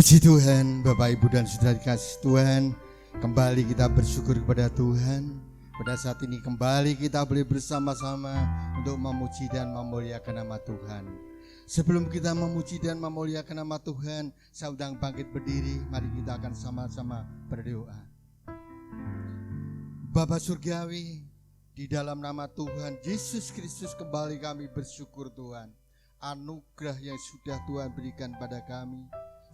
Puji Tuhan, Bapak Ibu dan Saudara dikasih Tuhan. Kembali kita bersyukur kepada Tuhan. Pada saat ini kembali kita boleh bersama-sama untuk memuji dan memuliakan nama Tuhan. Sebelum kita memuji dan memuliakan nama Tuhan, saya undang bangkit berdiri. Mari kita akan sama-sama berdoa. Bapa Surgawi, di dalam nama Tuhan Yesus Kristus kembali kami bersyukur Tuhan. Anugerah yang sudah Tuhan berikan pada kami.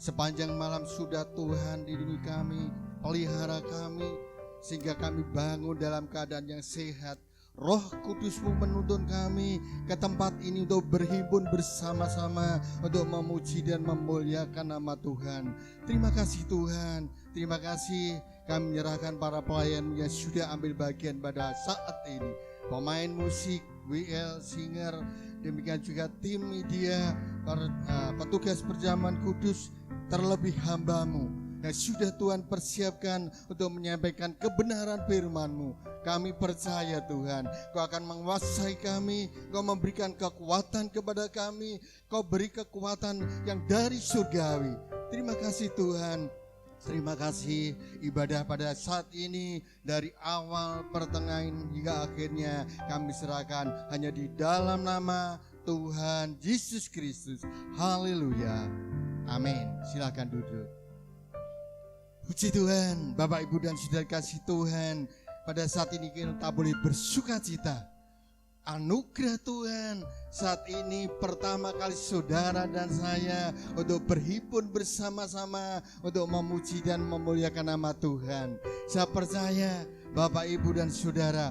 Sepanjang malam sudah Tuhan lindungi kami, pelihara kami, sehingga kami bangun dalam keadaan yang sehat. Roh Kudus-Mu menuntun kami ke tempat ini untuk berhimpun bersama-sama untuk memuji dan memuliakan nama Tuhan. Terima kasih Tuhan, terima kasih kami menyerahkan para pelayan yang sudah ambil bagian pada saat ini. Pemain musik, WL, singer, demikian juga tim media, petugas perjamuan kudus, terlebih hamba-Mu yang sudah Tuhan persiapkan untuk menyampaikan kebenaran firman-Mu. Kami percaya Tuhan, Kau akan menguasai kami, Kau memberikan kekuatan kepada kami, Kau beri kekuatan yang dari surgawi. Terima kasih Tuhan. Terima kasih ibadah pada saat ini dari awal pertengahan hingga akhirnya kami serahkan hanya di dalam nama Tuhan Yesus Kristus. Haleluya. Amin. Silakan duduk. Puji Tuhan, Bapak Ibu dan Saudara kasih Tuhan. Pada saat ini kita boleh bersuka cita. Anugerah Tuhan saat ini pertama kali saudara dan saya untuk berhimpun bersama-sama untuk memuji dan memuliakan nama Tuhan. Saya percaya Bapak Ibu dan Saudara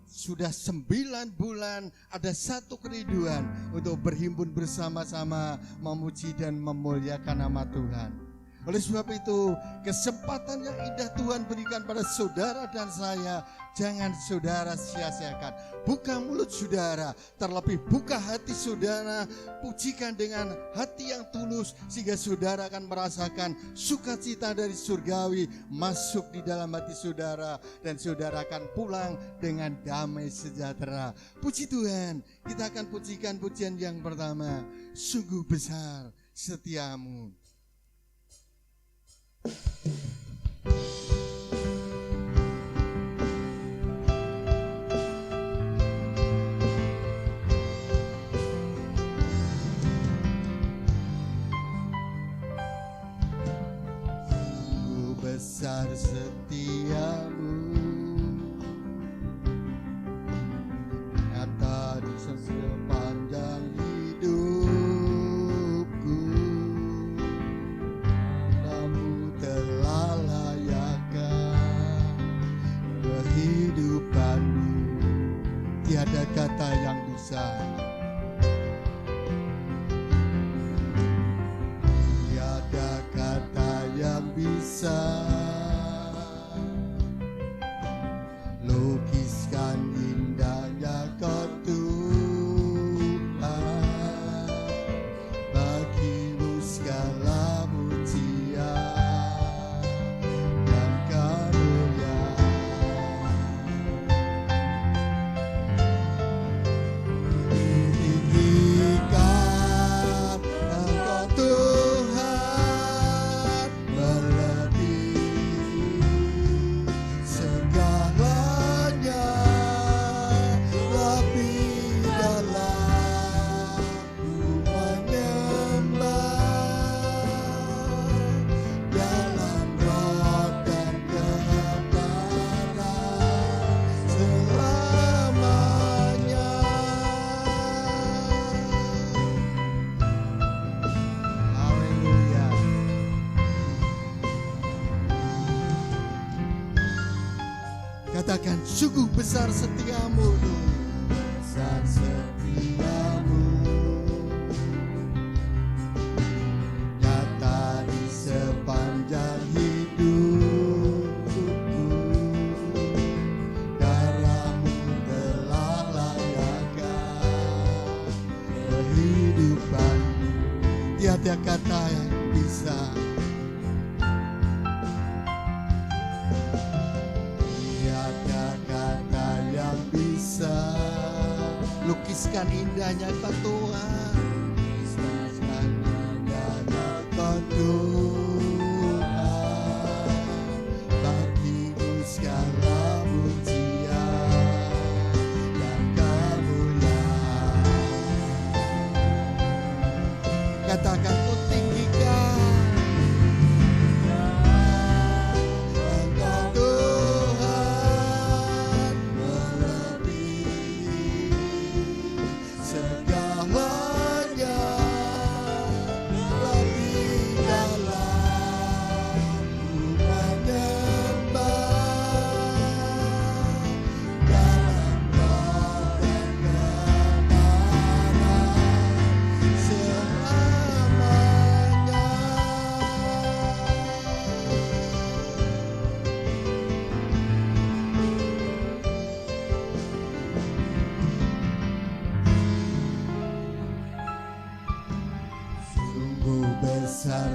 sudah 9 bulan ada satu kerinduan untuk berhimpun bersama-sama memuji dan memuliakan nama Tuhan. Oleh sebab itu, kesempatan yang indah Tuhan berikan pada saudara dan saya, jangan saudara sia-siakan. Buka mulut saudara, terlebih buka hati saudara, pujikan dengan hati yang tulus, sehingga saudara akan merasakan sukacita dari surgawi masuk di dalam hati saudara, dan saudara akan pulang dengan damai sejahtera. Puji Tuhan, kita akan pujikan pujian yang pertama, sungguh besar setiamu. Sungguh besar setiamu, nyata di sepanjang hidupku. Kamu telah layakkan kehidupanmu, tiada kata yang bisa, tiada kata yang bisa lukiskan indahnya Kau Tuhan. Bagimu segala pujian dan kemuliaan. Tinggikan Engkau Tuhan, melebihi segalanya, lebih dalam ku menyembah dalam roh dan kebenaran selamanya. Haleluya. Katakan sungguh besar setiamu Tuhan. Besar setiamu, nyata di sepanjang hidupku. Darah-Mu telah layakkan kehidupanmu, tiada kata yang bisa, tiada kata yang bisa lukiskan indahnya Kau Tuhan, lukiskan indahnya Kau Tuhan.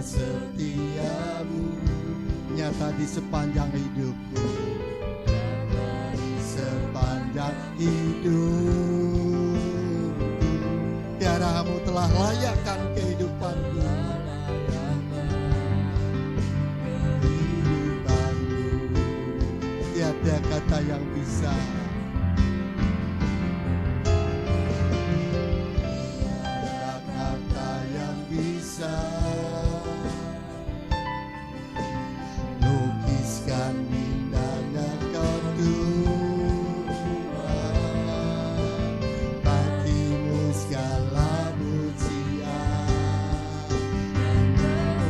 setiamu nyata di sepanjang hidupku, sepanjang hidup. Darah-Mu telah layakkan kehidupanku, tiada kata yang bisa, tiada kata yang bisa lukiskan indahnya Kau Tuhan. Bagimu segala pujian dan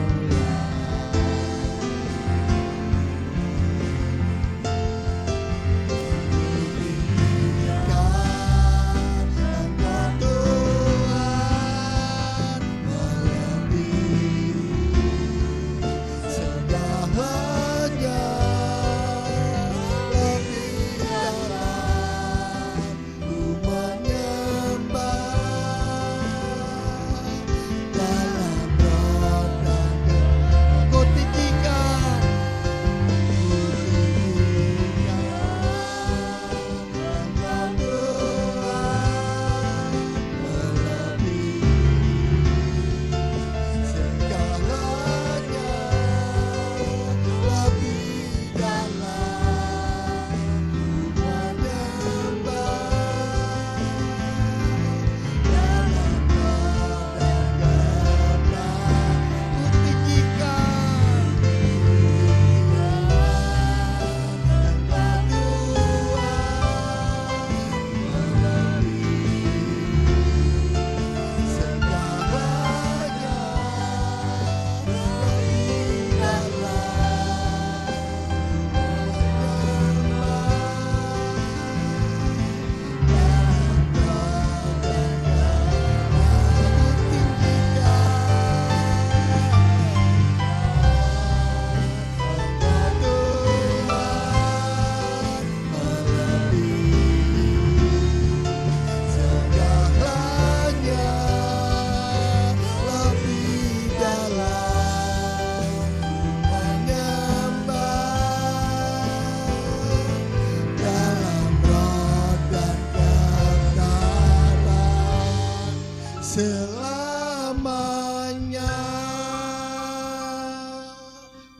selamanya.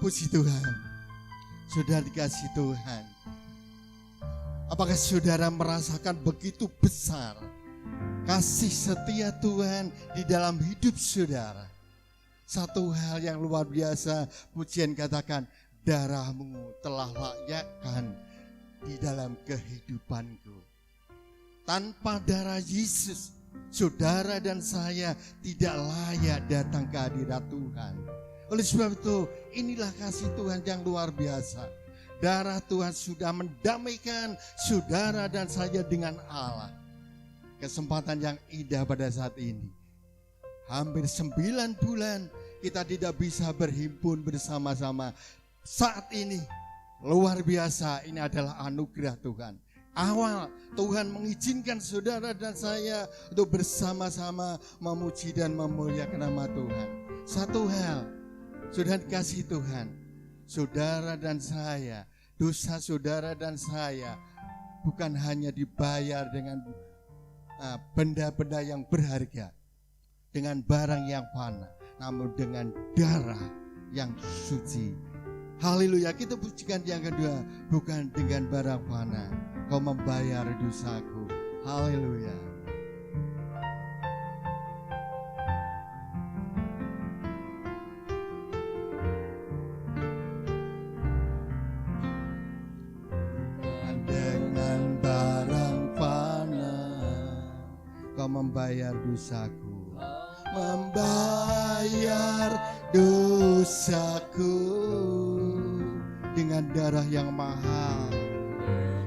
Puji Tuhan. Saudara dikasih Tuhan, apakah saudara merasakan begitu besar kasih setia Tuhan di dalam hidup saudara? Satu hal yang luar biasa, pujian katakan, darah-Mu telah layakkan di dalam kehidupanku. Tanpa darah Yesus, saudara dan saya tidak layak datang ke hadirat Tuhan. Oleh sebab itu, inilah kasih Tuhan yang luar biasa. Darah Tuhan sudah mendamaikan saudara dan saya dengan Allah. Kesempatan yang indah pada saat ini. Hampir 9 bulan kita tidak bisa berhimpun bersama-sama. Saat ini luar biasa, ini adalah anugerah Tuhan. Awal Tuhan mengizinkan saudara dan saya untuk bersama-sama memuji dan memuliakan nama Tuhan. Satu hal, sudah dikasih Tuhan, saudara dan saya, dosa saudara dan saya bukan hanya dibayar dengan benda-benda yang berharga, dengan barang yang fana, namun dengan darah yang suci. Haleluya, kita pujikan yang kedua, bukan dengan barang fana, Kau membayar dosaku. Haleluya. Dengan barang fana, Kau membayar dosaku. Membayar dosaku dengan darah yang mahal.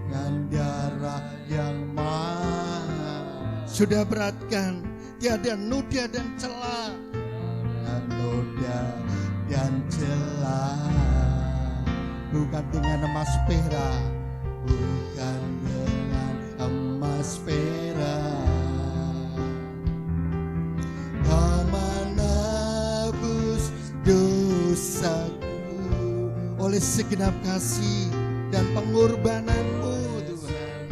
Dengan darah yang mahal. Sudah beratkan, tiada noda dan celah. Noda dan celah. Bukan dengan emas perak, bukan dengan emas perak. Kau menebus dosa. dosaku, oleh segenap kasih dan pengorbanan-Mu Tuhan.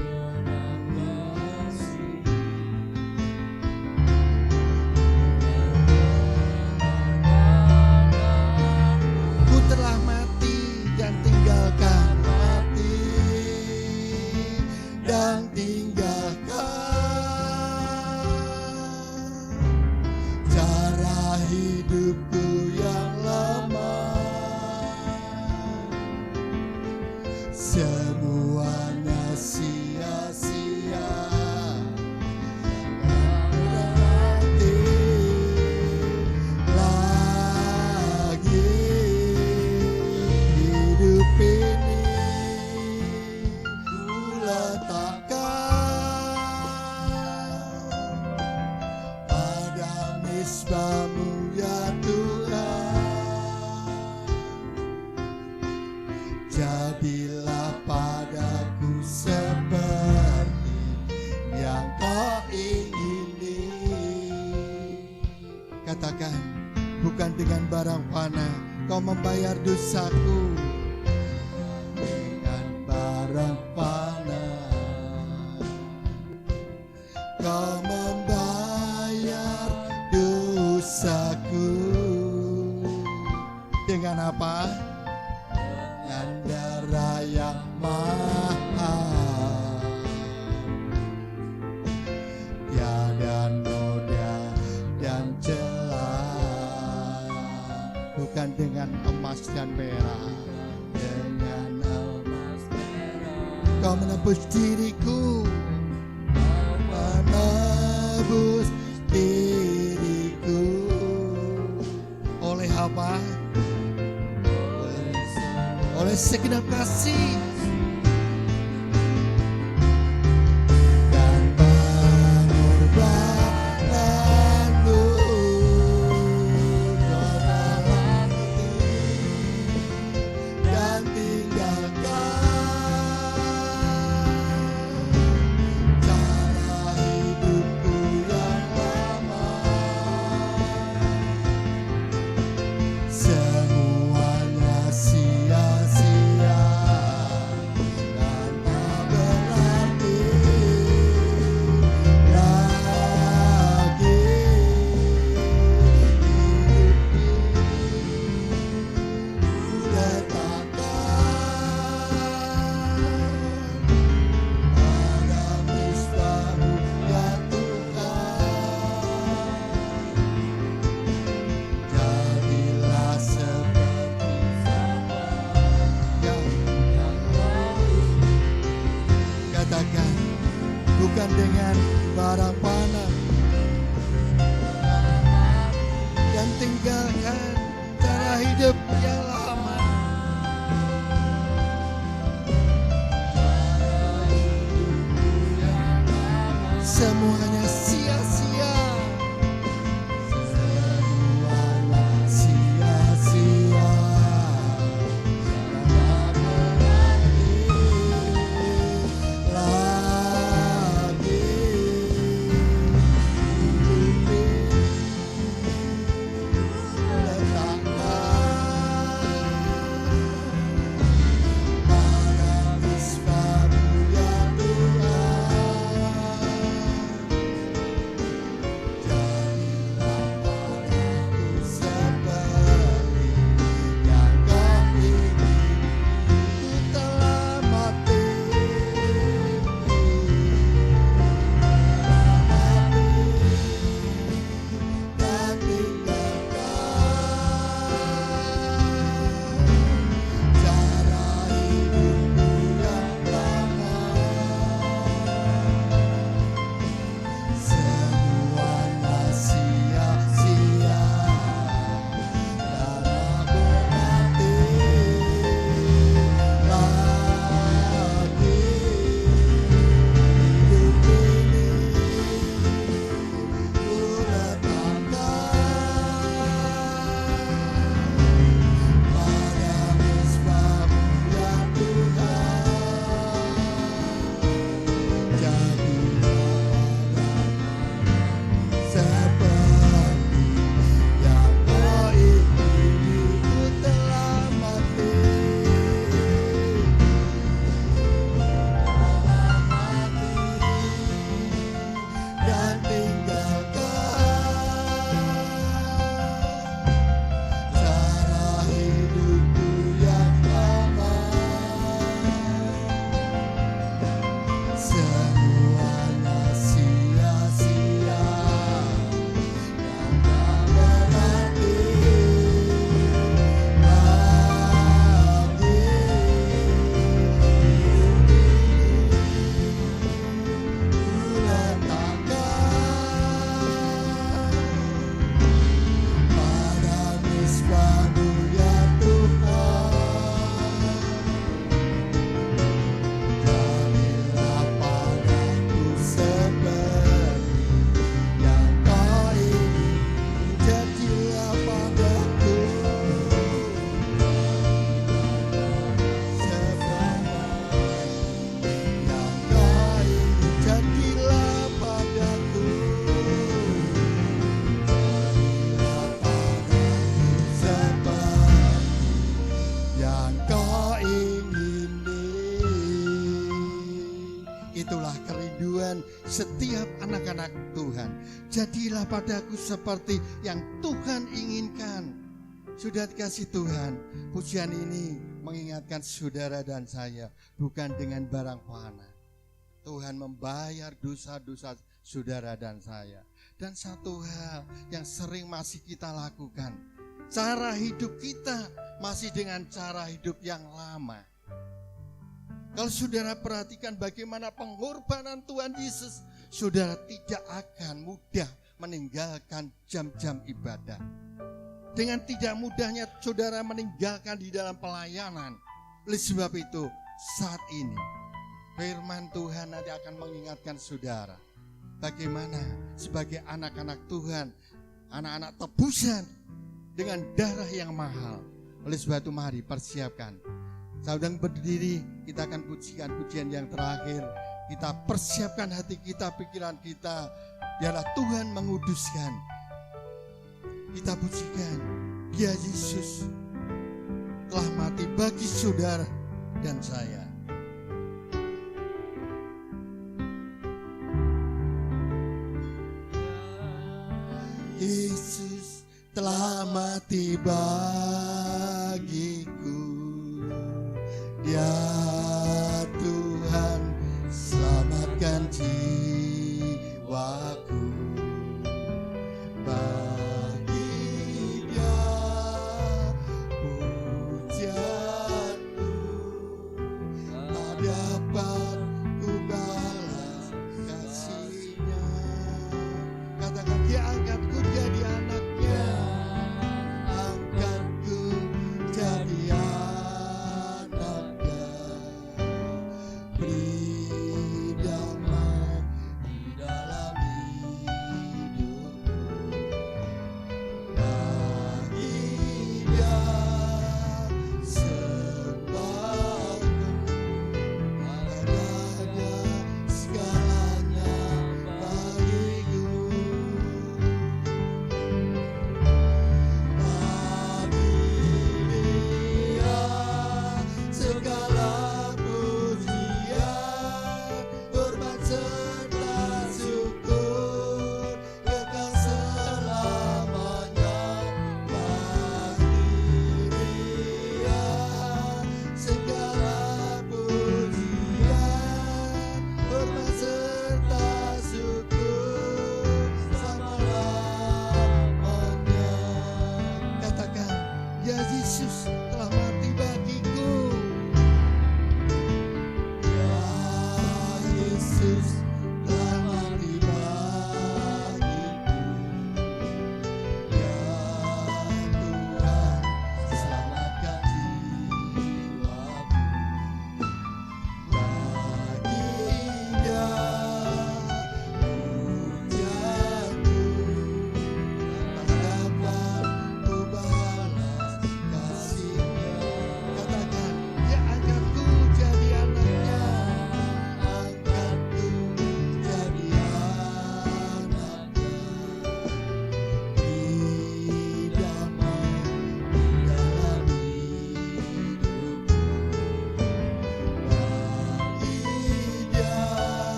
Ku telah mati dan tinggalkan, mati dan tinggalkan cara hidupku yang lama. Semuanya sia-sia, berarti lagi hidup ini ku letakkan pada misbah-Mu ya Tuhan. Jadilah padaku seperti yang Kau ingini. Katakan, bukan dengan barang fana Kau membayar dosaku, dengan barang fana Kau membayar dosaku. Dengan apa? Dengan darah yang mahal, tiada noda dan celah. Bukan dengan emas dan perak, dengan emas perak Kau menebus diriku, menebus diriku. Oleh apa? Oleh segenap kasih dan pengorbanan-Mu. Kau telah mati dan tinggalkan cara hidupku yang lama. Semuanya sia-sia dan tak berarti lagi hidup ini ku letakkan pada misbah-Mu ya Tuhan. Jadilah seperti yang Kau ingini. Katakan, bukan dengan barang fana, dan tinggalkan cara hidup yang lama. Semuanya sia-sia, semuanya sia-sia, tak berarti lagi hidup Tuhan setiap anak-anak Tuhan. Jadilah padaku seperti yang Tuhan inginkan. Sudah dikasih Tuhan, pujian ini mengingatkan saudara dan saya bukan dengan barang fana. Tuhan membayar dosa-dosa saudara dan saya. Dan satu hal yang sering masih kita lakukan, cara hidup kita masih dengan cara hidup yang lama. Kalau saudara perhatikan bagaimana pengorbanan Tuhan Yesus, saudara tidak akan mudah meninggalkan jam-jam ibadah. Dengan tidak mudahnya saudara meninggalkan di dalam pelayanan. Oleh sebab itu, saat ini firman Tuhan nanti akan mengingatkan saudara bagaimana sebagai anak-anak Tuhan, anak-anak tebusan dengan darah yang mahal. Oleh sebab itu mari persiapkan. Saudara berdiri, kita akan pujikan pujian yang terakhir. Kita persiapkan hati kita, pikiran kita, biarlah Tuhan menguduskan. Kita pujikan, Dia Yesus telah mati bagi saudara dan saya. Yesus telah mati bagiku. Dia Tuhan selamatkan jiwaku. Bagi Dia pujianku, tak dapat ku balas kasih-Nya. Katakan, Dia angkatku jadi anaknya, angkatku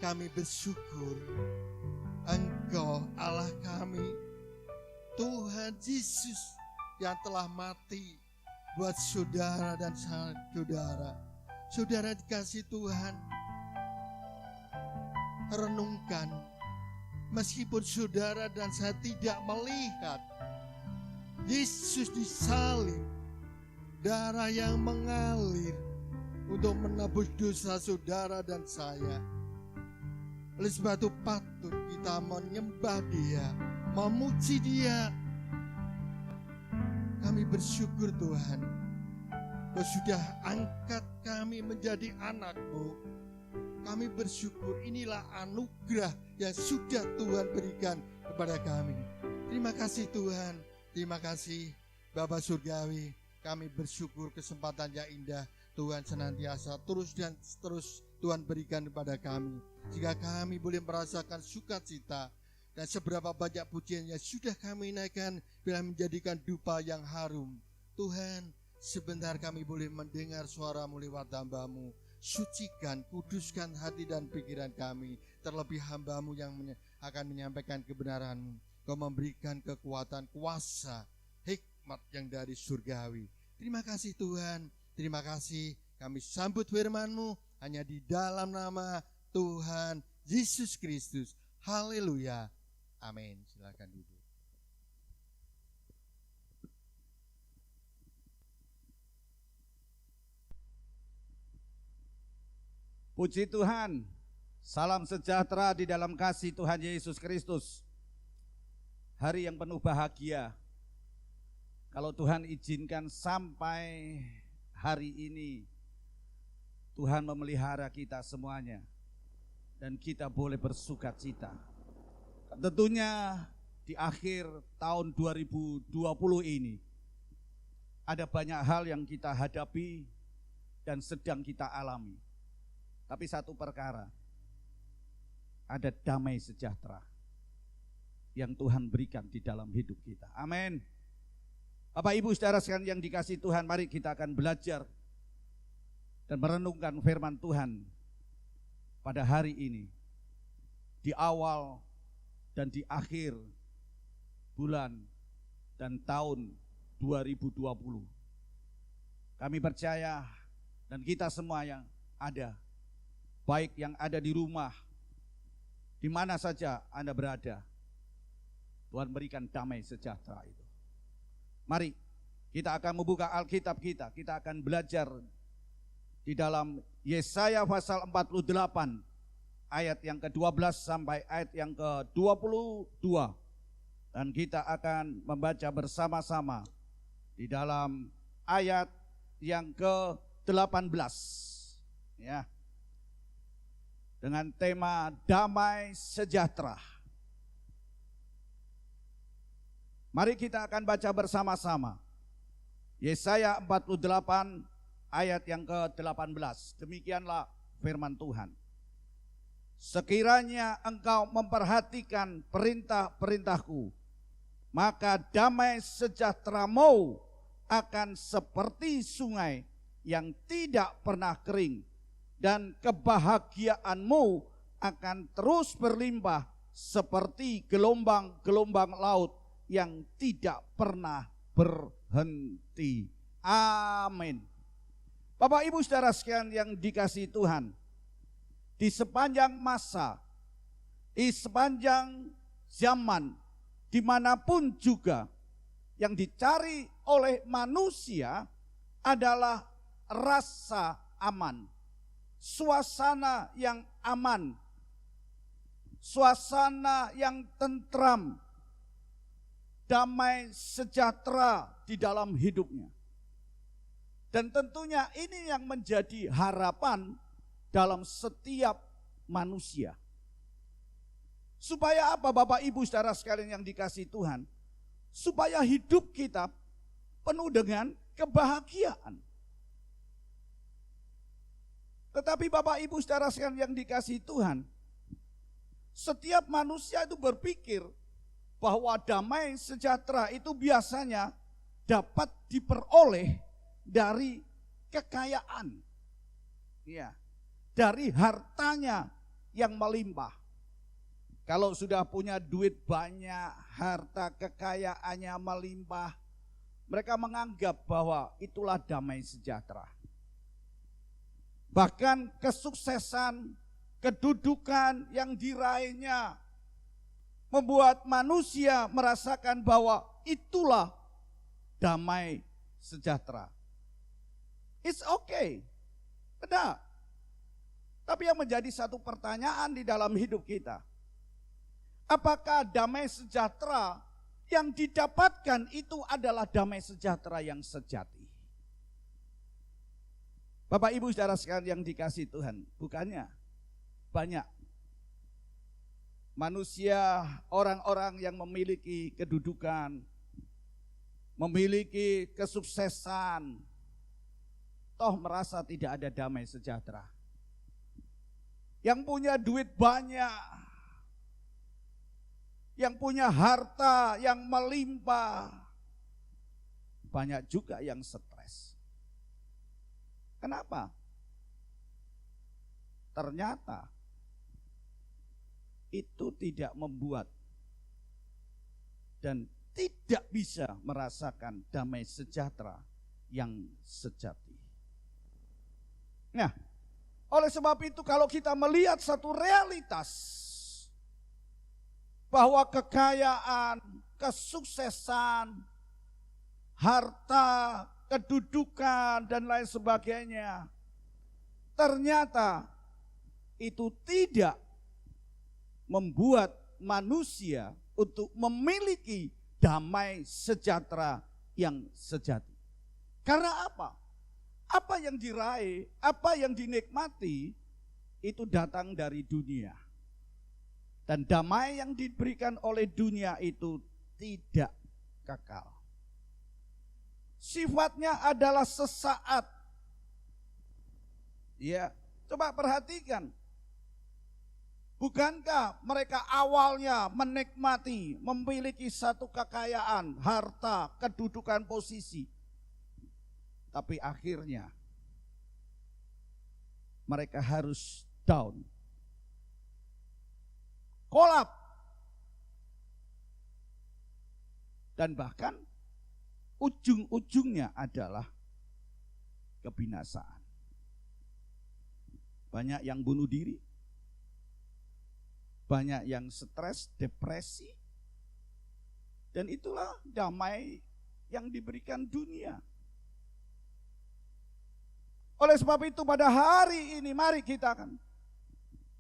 kami bersyukur Engkau Allah kami, Tuhan Yesus yang telah mati buat saudara dan saudara. Saudara dikasih Tuhan, renungkan, meskipun saudara dan saya tidak melihat Yesus disalib, darah yang mengalir untuk menebus dosa saudara dan saya. Oleh sebab itu patut kita menyembah Dia, memuji Dia. Kami bersyukur Tuhan, Kau sudah angkat kami menjadi anak-Mu. Kami bersyukur, inilah anugerah yang sudah Tuhan berikan kepada kami. Terima kasih Tuhan, terima kasih Bapa Surgawi. Kami bersyukur kesempatan yang indah Tuhan senantiasa terus dan terus Tuhan berikan kepada kami, jika kami boleh merasakan sukacita dan seberapa banyak pujian yang sudah kami naikkan bila menjadikan dupa yang harum. Tuhan, sebentar kami boleh mendengar suara-Mu lewat hamba-Mu. Sucikan, kuduskan hati dan pikiran kami, terlebih hamba-Mu yang akan menyampaikan kebenaran-Mu. Kau memberikan kekuatan, kuasa, hikmat yang dari surgawi. Terima kasih Tuhan, terima kasih. Kami sambut firman-Mu hanya di dalam nama Tuhan Yesus Kristus. Haleluya. Amin. Silakan duduk. Puji Tuhan. Salam sejahtera di dalam kasih Tuhan Yesus Kristus. Hari yang penuh bahagia. Kalau Tuhan izinkan sampai hari ini Tuhan memelihara kita semuanya dan kita boleh bersukacita. Tentunya di akhir tahun 2020 ini ada banyak hal yang kita hadapi dan sedang kita alami. Tapi satu perkara, ada damai sejahtera yang Tuhan berikan di dalam hidup kita. Amin. Bapak Ibu saudara sekalian yang dikasihi Tuhan, mari kita akan belajar dan merenungkan firman Tuhan pada hari ini, di awal dan di akhir bulan dan tahun 2020. Kami percaya dan kita semua yang ada, baik yang ada di rumah, di mana saja Anda berada, Tuhan berikan damai sejahtera itu. Mari kita akan membuka Alkitab kita akan belajar di dalam Yesaya pasal 48 ayat yang ke-12 sampai ayat yang ke-22. Dan kita akan membaca bersama-sama di dalam ayat yang ke-18 ya. Dengan tema damai sejahtera. Mari kita akan baca bersama-sama. Yesaya 48 ayat yang ke-18. Demikianlah firman Tuhan. Sekiranya engkau memperhatikan perintah-perintahku, maka damai sejahteramu akan seperti sungai yang tidak pernah kering, dan kebahagiaanmu akan terus berlimpah seperti gelombang-gelombang laut yang tidak pernah berhenti. Amin. Bapak Ibu saudara sekalian yang dikasihi Tuhan, di sepanjang masa, di sepanjang zaman, dimanapun juga yang dicari oleh manusia adalah rasa aman, suasana yang aman, suasana yang tentram, damai sejahtera di dalam hidupnya. Dan tentunya ini yang menjadi harapan dalam setiap manusia. Supaya apa Bapak Ibu saudara sekalian yang dikasihi Tuhan? Supaya hidup kita penuh dengan kebahagiaan. Tetapi Bapak Ibu saudara sekalian yang dikasihi Tuhan, setiap manusia itu berpikir bahwa damai sejahtera itu biasanya dapat diperoleh dari kekayaan, ya, dari hartanya, yang melimpah. Kalau sudah punya duit banyak, harta kekayaannya melimpah, mereka menganggap bahwa itulah damai sejahtera. Bahkan kesuksesan, kedudukan yang diraihnya membuat manusia merasakan bahwa itulah damai sejahtera. It's okay, benar. Tapi yang menjadi satu pertanyaan di dalam hidup kita, apakah damai sejahtera yang didapatkan itu adalah damai sejahtera yang sejati? Bapak Ibu saudara sekalian yang dikasihi Tuhan, bukannya banyak manusia, orang-orang yang memiliki kedudukan, memiliki kesuksesan, toh merasa tidak ada damai sejahtera. Yang punya duit banyak, yang punya harta yang melimpah, banyak juga yang stres. Kenapa? Ternyata itu tidak membuat dan tidak bisa merasakan damai sejahtera yang sejati. Nah, oleh sebab itu kalau kita melihat satu realitas bahwa kekayaan, kesuksesan, harta, kedudukan dan lain sebagainya, ternyata itu tidak membuat manusia untuk memiliki damai sejahtera yang sejati. Karena apa? Apa yang diraih, apa yang dinikmati itu datang dari dunia. Dan damai yang diberikan oleh dunia itu tidak kekal. Sifatnya adalah sesaat. Ya, coba perhatikan. Bukankah mereka awalnya menikmati, memiliki satu kekayaan, harta, kedudukan, posisi. Tapi akhirnya mereka harus down. Kolap. Dan bahkan ujung-ujungnya adalah kebinasaan. Banyak yang bunuh diri. Banyak yang stres, depresi. Dan itulah damai yang diberikan dunia. Oleh sebab itu pada hari ini mari kita akan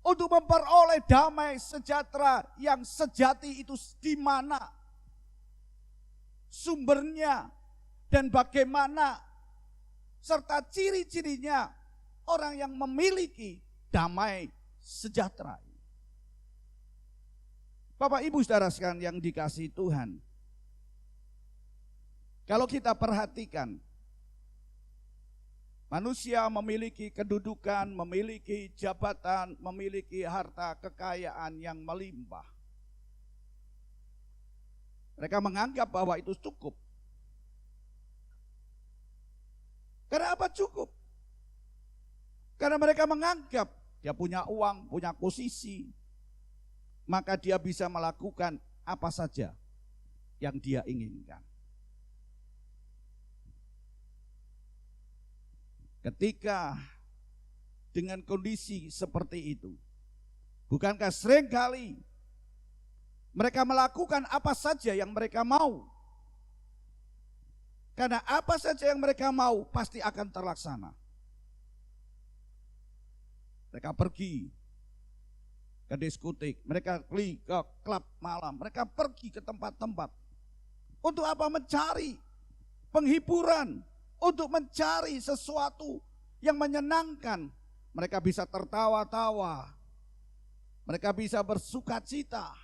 untuk memperoleh damai sejahtera yang sejati itu di mana sumbernya dan bagaimana serta ciri-cirinya orang yang memiliki damai sejahtera. Bapak Ibu saudara sekalian yang dikasihi Tuhan, kalau kita perhatikan manusia memiliki kedudukan, memiliki jabatan, memiliki harta kekayaan yang melimpah. Mereka menganggap bahwa itu cukup. Karena apa cukup? Karena mereka menganggap dia punya uang, punya posisi, maka dia bisa melakukan apa saja yang dia inginkan. Ketika dengan kondisi seperti itu, bukankah seringkali mereka melakukan apa saja yang mereka mau? Karena apa saja yang mereka mau pasti akan terlaksana. Mereka pergi ke diskotik, mereka pergi ke klub malam, mereka pergi ke tempat-tempat. Untuk apa? Mencari penghiburan, untuk mencari sesuatu yang menyenangkan. Mereka bisa tertawa-tawa, mereka bisa bersukacita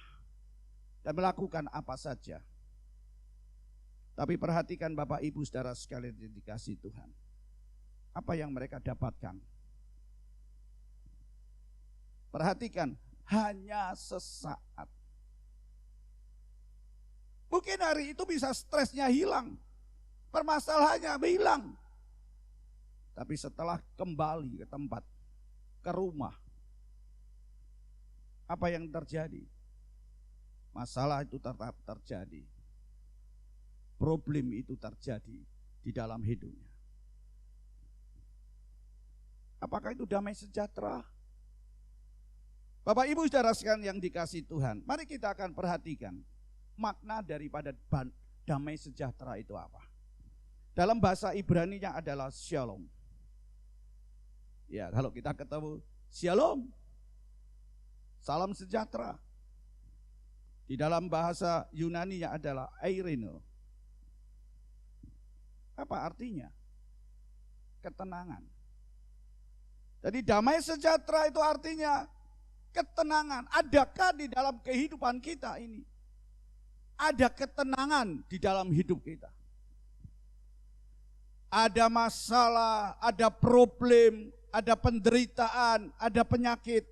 dan melakukan apa saja. Tapi perhatikan Bapak Ibu saudara sekalian yang dikasihi Tuhan, apa yang mereka dapatkan? Perhatikan, hanya sesaat. Mungkin hari itu bisa stresnya hilang, permasalahannya hilang. Tapi setelah kembali ke tempat, ke rumah, apa yang terjadi? Masalah itu tetap terjadi. Problem itu terjadi di dalam hidupnya. Apakah itu damai sejahtera? Bapak Ibu saudara sekalian yang dikasihi Tuhan, mari kita akan perhatikan makna daripada damai sejahtera itu apa. Dalam bahasa Ibrani-nya adalah shalom. Ya, kalau kita ketemu shalom, salam sejahtera. Di dalam bahasa Yunani-nya adalah eirene. Apa artinya? Ketenangan. Jadi damai sejahtera itu artinya ketenangan. Adakah di dalam kehidupan kita ini ada ketenangan di dalam hidup kita? Ada masalah, ada problem, ada penderitaan, ada penyakit.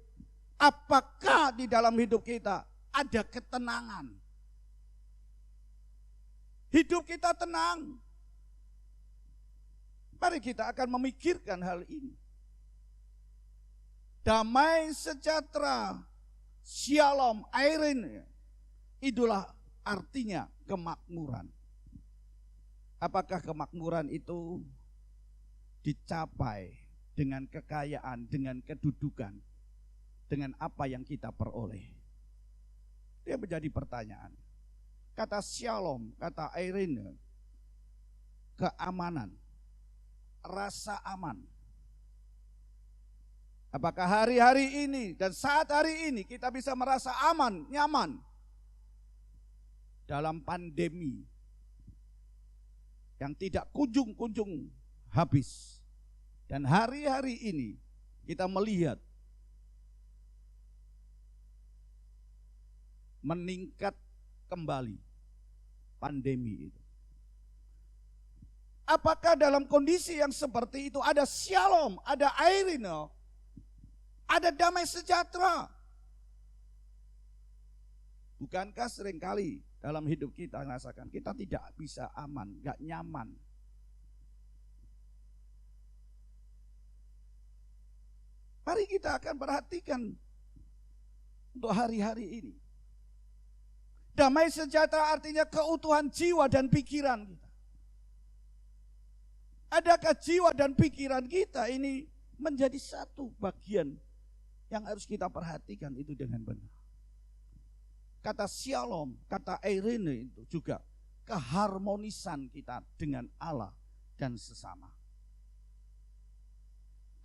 Apakah di dalam hidup kita ada ketenangan? Hidup kita tenang. Mari kita akan memikirkan hal ini. Damai sejahtera, shalom, eirene, itulah artinya kemakmuran. Apakah kemakmuran itu dicapai dengan kekayaan, dengan kedudukan, dengan apa yang kita peroleh? Dia menjadi pertanyaan. Kata shalom, kata eirene, keamanan, rasa aman. Apakah hari-hari ini dan saat hari ini kita bisa merasa aman, nyaman dalam pandemi yang tidak kunjung-kunjung habis. Dan hari-hari ini kita melihat meningkat kembali pandemi itu. Apakah dalam kondisi yang seperti itu ada shalom, ada eirene, ada damai sejahtera? Bukankah seringkali dalam hidup kita merasakan kita tidak bisa aman, gak nyaman? Mari kita akan perhatikan untuk hari-hari ini. Damai sejahtera artinya keutuhan jiwa dan pikiran kita. Adakah jiwa dan pikiran kita ini menjadi satu bagian yang harus kita perhatikan itu dengan benar? Kata shalom, kata eirene itu juga keharmonisan kita dengan Allah dan sesama.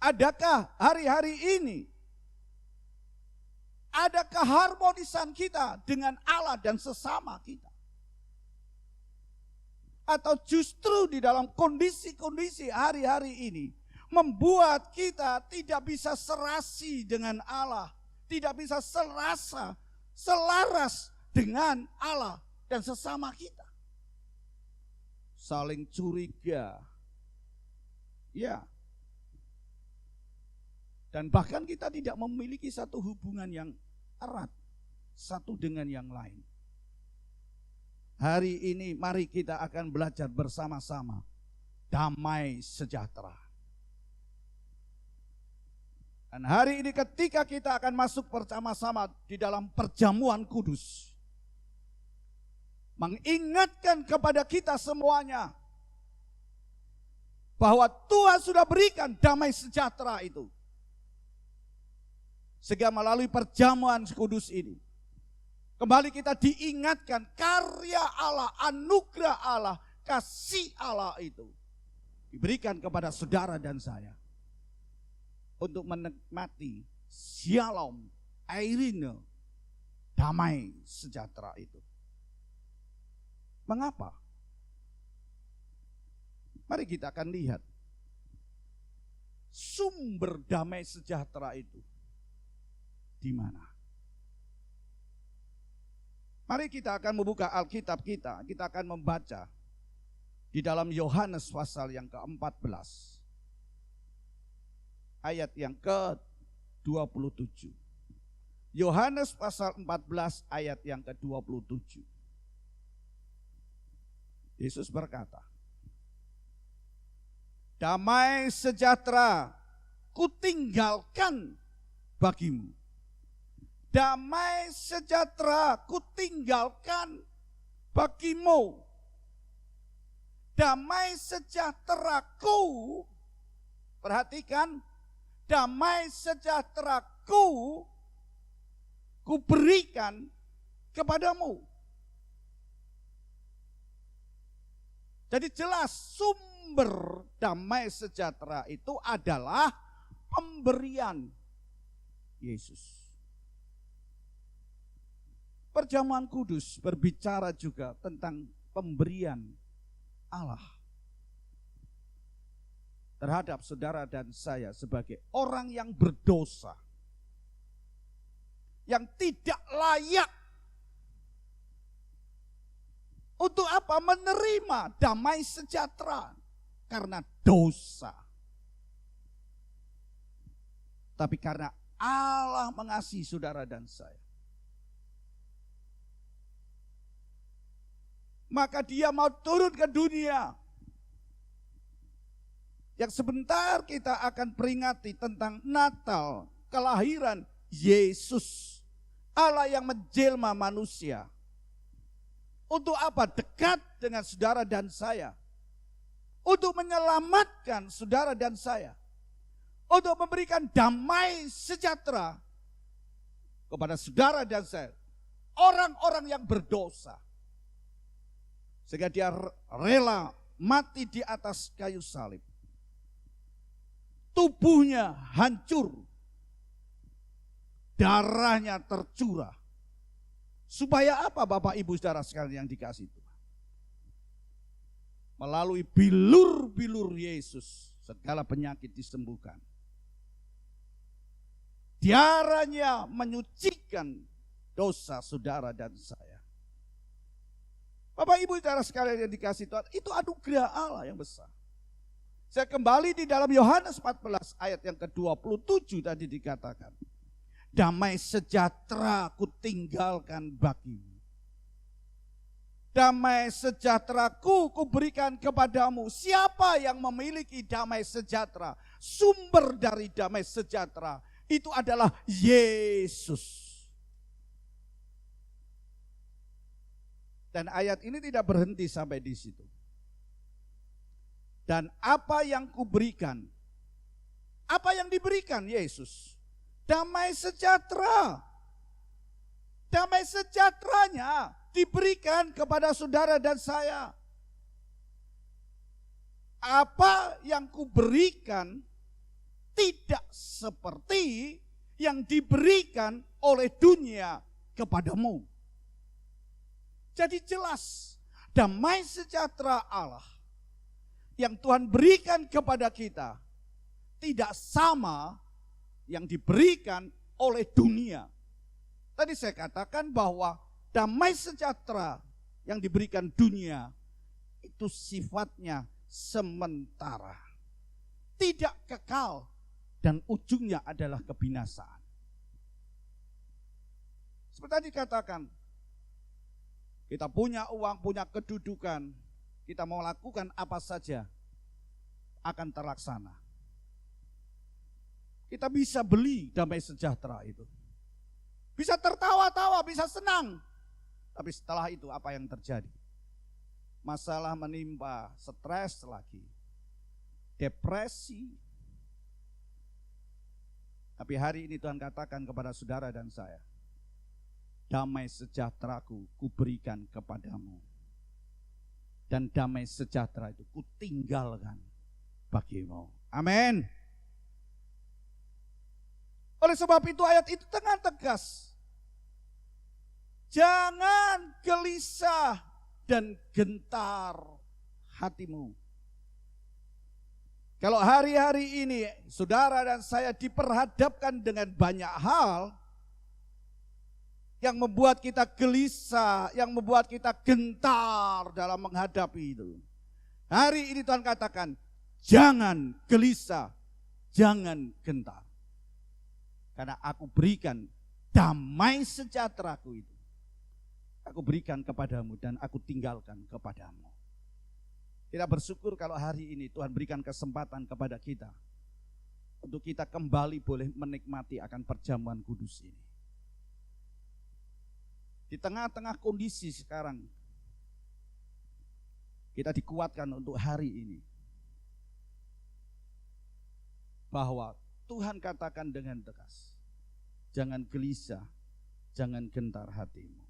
Adakah hari-hari ini ada keharmonisan kita dengan Allah dan sesama kita? Atau justru di dalam kondisi-kondisi hari-hari ini membuat kita tidak bisa serasi dengan Allah, tidak bisa selaras dengan Allah dan sesama kita. Saling curiga. Ya. Dan bahkan kita tidak memiliki satu hubungan yang erat satu dengan yang lain. Hari ini mari kita akan belajar bersama-sama damai sejahtera. Dan hari ini ketika kita akan masuk bersama-sama di dalam perjamuan kudus, mengingatkan kepada kita semuanya bahwa Tuhan sudah berikan damai sejahtera itu. Sehingga melalui perjamuan kudus ini, kembali kita diingatkan karya Allah, anugerah Allah, kasih Allah itu diberikan kepada saudara dan saya untuk menikmati shalom, eirene, damai sejahtera itu. Mengapa? Mari kita akan lihat sumber damai sejahtera itu di mana. Mari kita akan membuka Alkitab kita akan membaca di dalam Yohanes pasal yang ke-14. Ayat yang ke-27. Yohanes pasal 14 ayat yang ke-27. Yesus berkata, damai sejahtera kutinggalkan bagimu. damai sejahtera kutinggalkan bagimu. Damai sejahteraku, perhatikan, damai sejahteraku kuberikan kepadamu. Jadi jelas sumber damai sejahtera itu adalah pemberian Yesus. Perjamuan kudus berbicara juga tentang pemberian Allah terhadap saudara dan saya sebagai orang yang berdosa, yang tidak layak untuk apa? Menerima damai sejahtera karena dosa. Tapi karena Allah mengasihi saudara dan saya, maka dia mau turun ke dunia. Yang sebentar kita akan peringati tentang Natal, kelahiran Yesus, Allah yang menjelma manusia. Untuk apa? Dekat dengan saudara dan saya. Untuk menyelamatkan saudara dan saya. Untuk memberikan damai sejahtera kepada saudara dan saya. Orang-orang yang berdosa. Sehingga dia rela mati di atas kayu salib. Tubuhnya hancur. Darahnya tercurah. Supaya apa Bapak Ibu Saudara sekalian yang dikasihi Tuhan? Melalui bilur-bilur Yesus segala penyakit disembuhkan. Darahnya menyucikan dosa saudara dan saya. Bapak Ibu Saudara sekalian yang dikasihi Tuhan, itu anugerah Allah yang besar. Saya kembali di dalam Yohanes 14 ayat yang ke-27 tadi dikatakan. Damai sejahtera kutinggalkan bagimu. Damai sejahteraku kuberikan kepadamu. Siapa yang memiliki damai sejahtera? Sumber dari damai sejahtera itu adalah Yesus. Dan ayat ini tidak berhenti sampai di situ. Dan apa yang kuberikan? Apa yang diberikan Yesus? Damai sejahtera. Damai sejahteranya diberikan kepada saudara dan saya. Apa yang kuberikan tidak seperti yang diberikan oleh dunia kepadamu. Jadi jelas damai sejahtera Allah yang Tuhan berikan kepada kita tidak sama yang diberikan oleh dunia. Tadi saya katakan bahwa damai sejahtera yang diberikan dunia itu sifatnya sementara. Tidak kekal dan ujungnya adalah kebinasaan. Seperti tadi dikatakan, kita punya uang, punya kedudukan, kita mau lakukan apa saja akan terlaksana. Kita bisa beli damai sejahtera itu. Bisa tertawa-tawa, bisa senang. Tapi setelah itu apa yang terjadi? Masalah menimpa, stres lagi, depresi. Tapi hari ini Tuhan katakan kepada saudara dan saya, damai sejahteraku kuberikan kepadamu. Dan damai sejahtera itu kutinggalkan bagimu. Amin. Oleh sebab itu ayat itu dengan tegas. Jangan gelisah dan gentar hatimu. Kalau hari-hari ini saudara dan saya diperhadapkan dengan banyak hal yang membuat kita gelisah, yang membuat kita gentar dalam menghadapi itu. Hari ini Tuhan katakan, jangan gelisah, jangan gentar. Karena aku berikan damai sejahteraku itu. Aku berikan kepadamu dan aku tinggalkan kepadamu. Kita bersyukur kalau hari ini Tuhan berikan kesempatan kepada kita. Untuk kita kembali boleh menikmati akan perjamuan kudus ini. Di tengah-tengah kondisi sekarang, kita dikuatkan untuk hari ini. Bahwa Tuhan katakan dengan tegas, jangan gelisah, jangan gentar hatimu.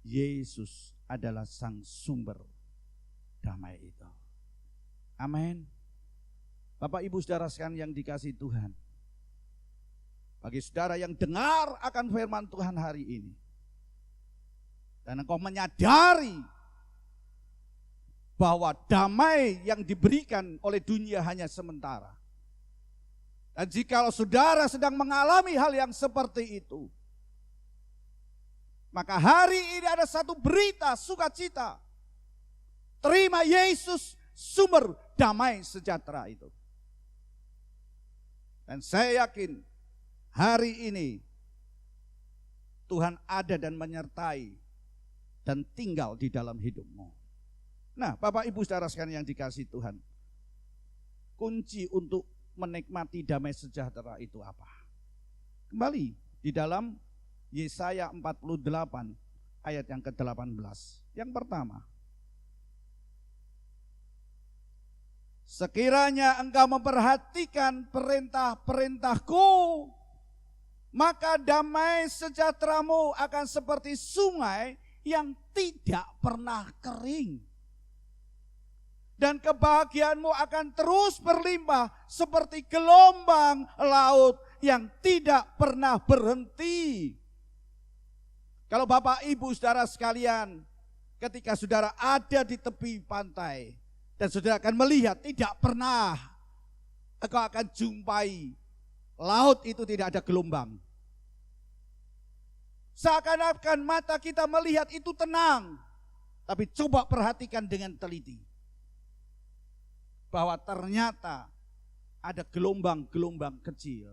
Yesus adalah sang sumber damai itu. Amin. Bapak Ibu saudara sekalian yang dikasihi Tuhan, bagi saudara yang dengar akan firman Tuhan hari ini, dan engkau menyadari bahwa damai yang diberikan oleh dunia hanya sementara. Dan jikalau saudara sedang mengalami hal yang seperti itu, maka hari ini ada satu berita sukacita. Terima Yesus, sumber damai sejahtera itu. Dan saya yakin hari ini Tuhan ada dan menyertai dan tinggal di dalam hidupmu. Nah, Bapak Ibu saudara sekalian yang dikasihi Tuhan, kunci untuk menikmati damai sejahtera itu apa? Kembali di dalam Yesaya 48 ayat yang ke-18. Yang pertama, sekiranya engkau memperhatikan perintah-perintahku, maka damai sejahteramu akan seperti sungai yang tidak pernah kering. Dan kebahagiaanmu akan terus berlimpah seperti gelombang laut yang tidak pernah berhenti. Kalau Bapak Ibu saudara sekalian, ketika saudara ada di tepi pantai dan saudara akan melihat, tidak pernah engkau akan jumpai laut itu tidak ada gelombang. Seakan-akan mata kita melihat itu tenang, tapi coba perhatikan dengan teliti, bahwa ternyata ada gelombang-gelombang kecil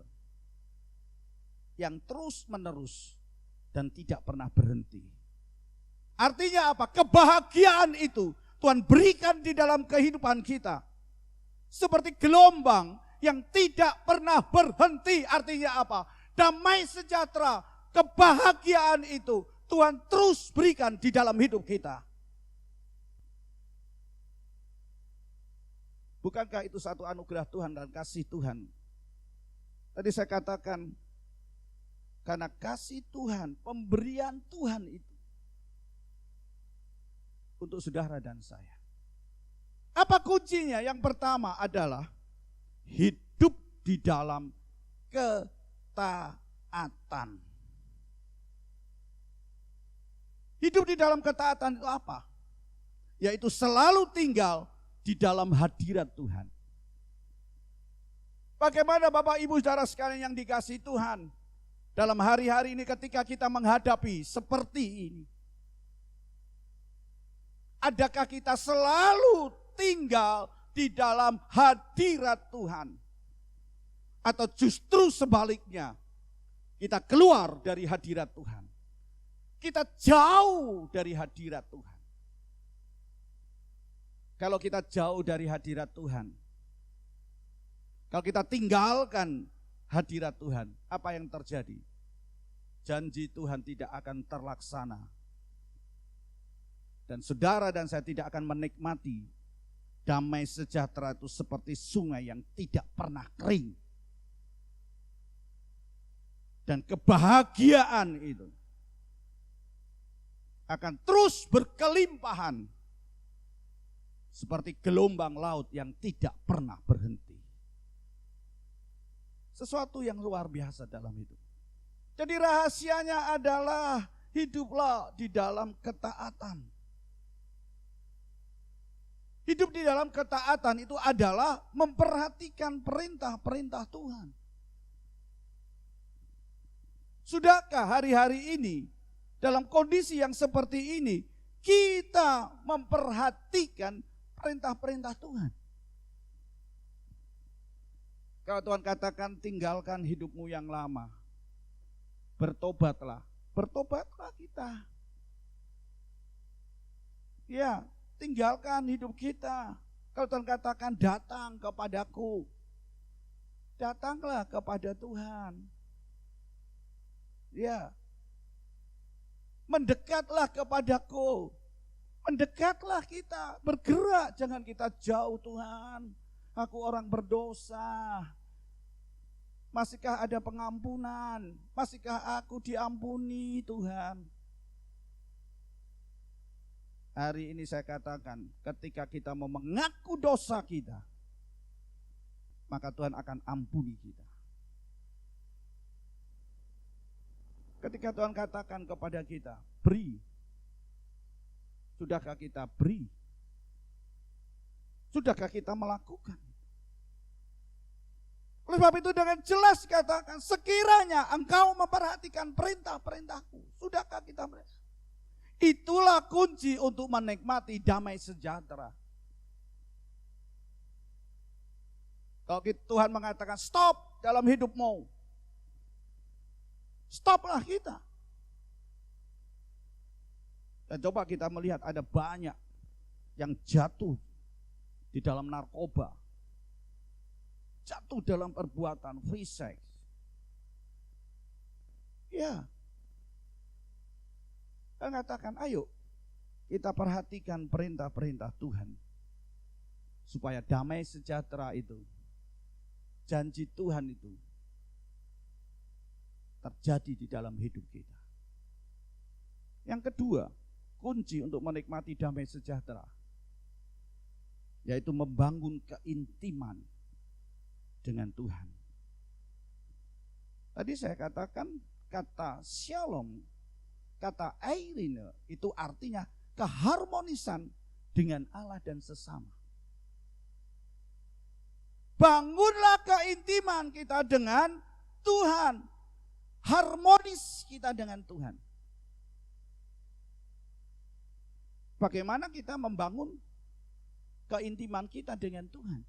yang terus menerus dan tidak pernah berhenti. Artinya apa? Kebahagiaan itu Tuhan berikan di dalam kehidupan kita seperti gelombang yang tidak pernah berhenti. Artinya apa? Damai sejahtera, kebahagiaan itu Tuhan terus berikan di dalam hidup kita. Bukankah itu satu anugerah Tuhan dan kasih Tuhan? Tadi saya katakan, karena kasih Tuhan, pemberian Tuhan itu untuk saudara dan saya. Apa kuncinya? Yang pertama adalah hidup di dalam ketaatan. Hidup di dalam ketaatan itu apa? Yaitu selalu tinggal di dalam hadirat Tuhan. Bagaimana Bapak Ibu saudara sekalian yang dikasihi Tuhan, dalam hari-hari ini ketika kita menghadapi seperti ini, adakah kita selalu tinggal di dalam hadirat Tuhan? Atau justru sebaliknya, kita keluar dari hadirat Tuhan, kita jauh dari hadirat Tuhan. Kalau kita jauh dari hadirat Tuhan, kalau kita tinggalkan hadirat Tuhan, apa yang terjadi? Janji Tuhan tidak akan terlaksana. Dan saudara dan saya tidak akan menikmati damai sejahtera itu seperti sungai yang tidak pernah kering. Dan kebahagiaan itu akan terus berkelimpahan seperti gelombang laut yang tidak pernah berhenti. Sesuatu yang luar biasa dalam hidup. Jadi rahasianya adalah hiduplah di dalam ketaatan. Hidup di dalam ketaatan itu adalah memperhatikan perintah-perintah Tuhan. Sudahkah hari-hari ini dalam kondisi yang seperti ini kita memperhatikan perintah-perintah Tuhan? Kalau Tuhan katakan tinggalkan hidupmu yang lama, bertobatlah kita. Ya, tinggalkan hidup kita. Kalau Tuhan katakan datang kepadaku, datanglah kepada Tuhan. Ya. Mendekatlah kepadaku. Mendekatlah kita, bergerak, jangan kita jauh Tuhan. Aku orang berdosa. Masihkah ada pengampunan? Masihkah aku diampuni Tuhan? Hari ini saya katakan, ketika kita mau mengaku dosa kita, maka Tuhan akan ampuni kita. Ketika Tuhan katakan kepada kita, beri. Sudahkah kita beri? Sudahkah kita melakukan? Oleh sebab itu dengan jelas katakan, sekiranya engkau memperhatikan perintah-perintahku, sudahkah kita beri? Itulah kunci untuk menikmati damai sejahtera. Kalau Tuhan mengatakan stop dalam hidupmu, stoplah kita. Dan coba kita melihat ada banyak yang jatuh di dalam narkoba, jatuh dalam perbuatan free sex. Ya. Dan katakan, ayo kita perhatikan perintah-perintah Tuhan. Supaya damai sejahtera itu, janji Tuhan itu terjadi di dalam hidup kita. Yang kedua, kunci untuk menikmati damai sejahtera, yaitu membangun keintiman dengan Tuhan. Tadi saya katakan kata shalom, kata eirene itu artinya keharmonisan dengan Allah dan sesama. Bangunlah keintiman kita dengan Tuhan, harmonis kita dengan Tuhan. Bagaimana kita membangun keintiman kita dengan Tuhan?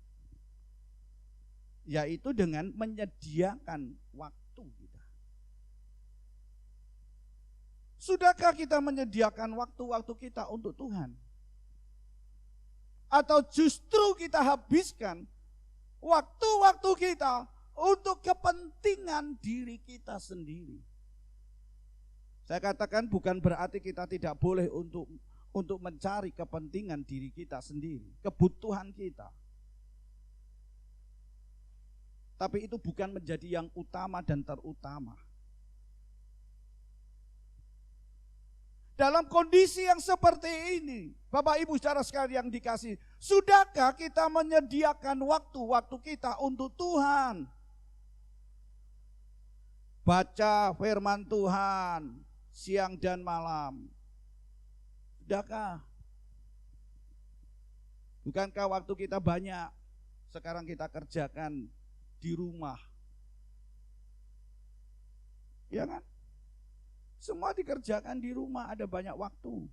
Yaitu dengan menyediakan waktu kita. Sudahkah kita menyediakan waktu-waktu kita untuk Tuhan? Atau justru kita habiskan waktu-waktu kita untuk kepentingan diri kita sendiri? Saya katakan bukan berarti kita tidak boleh untuk mencari kepentingan diri kita sendiri, kebutuhan kita. Tapi itu bukan menjadi yang utama dan terutama. Dalam kondisi yang seperti ini, Bapak Ibu saudara sekalian yang dikasihi, sudahkah kita menyediakan waktu-waktu kita untuk Tuhan? Baca firman Tuhan siang dan malam. Sudahkah? Bukankah waktu kita banyak sekarang kita kerjakan di rumah? Ya kan? Semua dikerjakan di rumah, ada banyak waktu.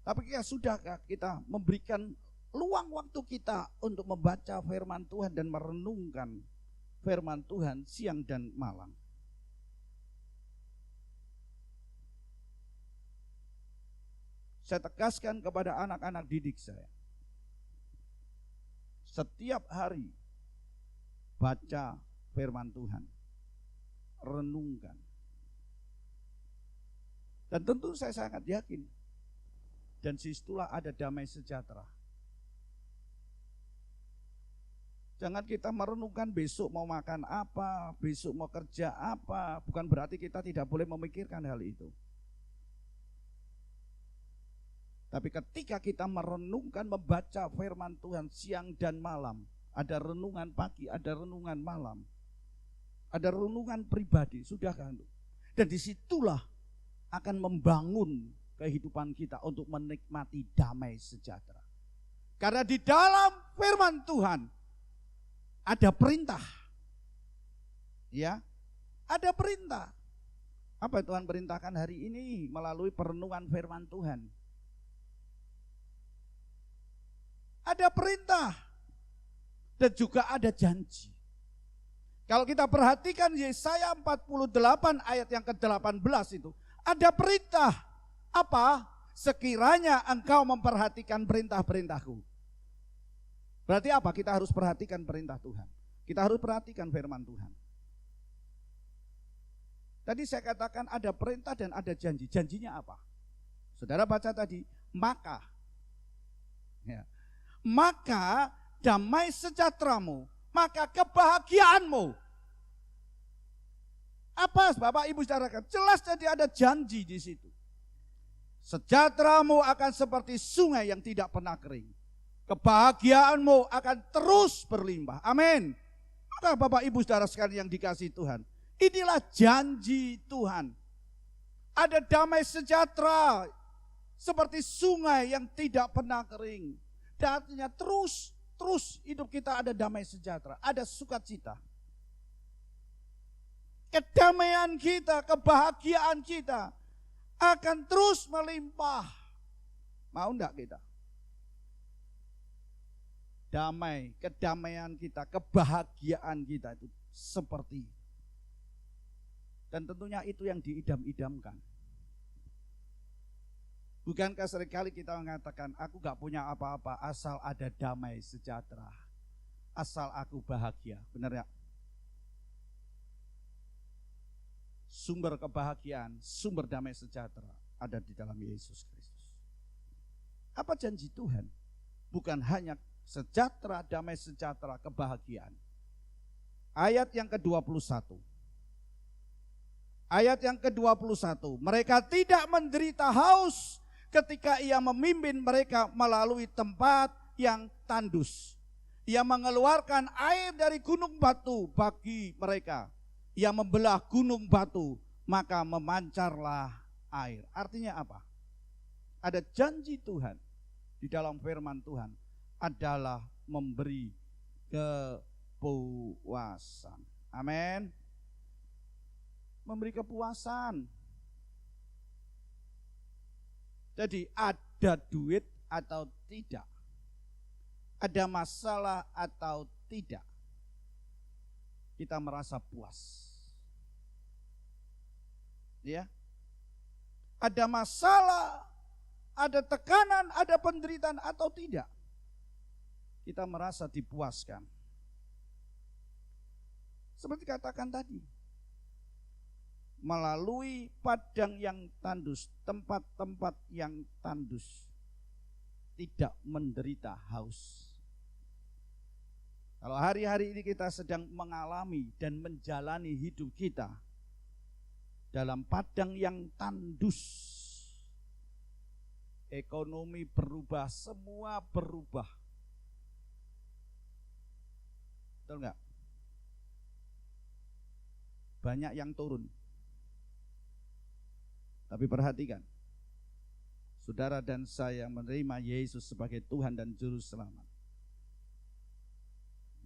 Tapi ya sudahkah kita memberikan luang waktu kita untuk membaca firman Tuhan dan merenungkan firman Tuhan siang dan malam? Saya tegaskan kepada anak-anak didik saya, setiap hari baca firman Tuhan, renungkan. Dan tentu saya sangat yakin, dan disitulah ada damai sejahtera. Jangan kita merenungkan besok mau makan apa, besok mau kerja apa. Bukan berarti kita tidak boleh memikirkan hal itu. Tapi ketika kita merenungkan, membaca firman Tuhan siang dan malam, ada renungan pagi, ada renungan malam, ada renungan pribadi, sudahkah? Dan disitulah akan membangun kehidupan kita untuk menikmati damai sejahtera. Karena di dalam firman Tuhan ada perintah. Ya, ada perintah. Apa Tuhan perintahkan hari ini melalui perenungan firman Tuhan? Ada perintah dan juga ada janji. Kalau kita perhatikan Yesaya 48 ayat yang ke-18 itu, ada perintah. Apa? Sekiranya engkau memperhatikan perintah-perintahku. Berarti apa? Kita harus perhatikan perintah Tuhan. Kita harus perhatikan firman Tuhan. Tadi saya katakan ada perintah dan ada janji. Janjinya apa? Saudara baca tadi, maka. Ya. Maka damai sejahteramu, maka kebahagiaanmu. Apa Bapak Ibu Saudara? Jelas tadi ada janji di situ. Sejahteramu akan seperti sungai yang tidak pernah kering. Kebahagiaanmu akan terus berlimpah. Amin. Maka Bapak Ibu Saudara sekalian yang dikasihi Tuhan, inilah janji Tuhan. Ada damai sejahtera seperti sungai yang tidak pernah kering. Dan artinya terus hidup kita ada damai sejahtera, ada sukacita. Kedamaian kita, kebahagiaan kita akan terus melimpah. Mau enggak kita? Damai, kedamaian kita, kebahagiaan kita itu seperti. Dan tentunya itu yang diidam-idamkan. Bukankah seringkali kita mengatakan, aku gak punya apa-apa asal ada damai sejahtera. Asal aku bahagia, benar ya? Sumber kebahagiaan, sumber damai sejahtera ada di dalam Yesus Kristus. Apa janji Tuhan? Bukan hanya sejahtera, damai sejahtera, kebahagiaan. Ayat yang ke-21. Ayat yang ke-21. Mereka tidak menderita haus ketika ia memimpin mereka melalui tempat yang tandus. Ia mengeluarkan air dari gunung batu bagi mereka. Ia membelah gunung batu, maka memancarlah air. Artinya apa? Ada janji Tuhan di dalam firman Tuhan adalah memberi kepuasan. Amin. Memberi kepuasan. Jadi ada duit atau tidak, ada masalah atau tidak, kita merasa puas. Ya, ada masalah, ada tekanan, ada penderitaan atau tidak, kita merasa dipuaskan. Seperti katakan tadi, melalui padang yang tandus, tempat-tempat yang tandus, tidak menderita haus. Kalau hari-hari ini kita sedang mengalami dan menjalani hidup kita dalam padang yang tandus, ekonomi berubah, semua berubah. Betul enggak? Banyak yang turun. Tapi perhatikan, saudara dan saya menerima Yesus sebagai Tuhan dan Juru Selamat,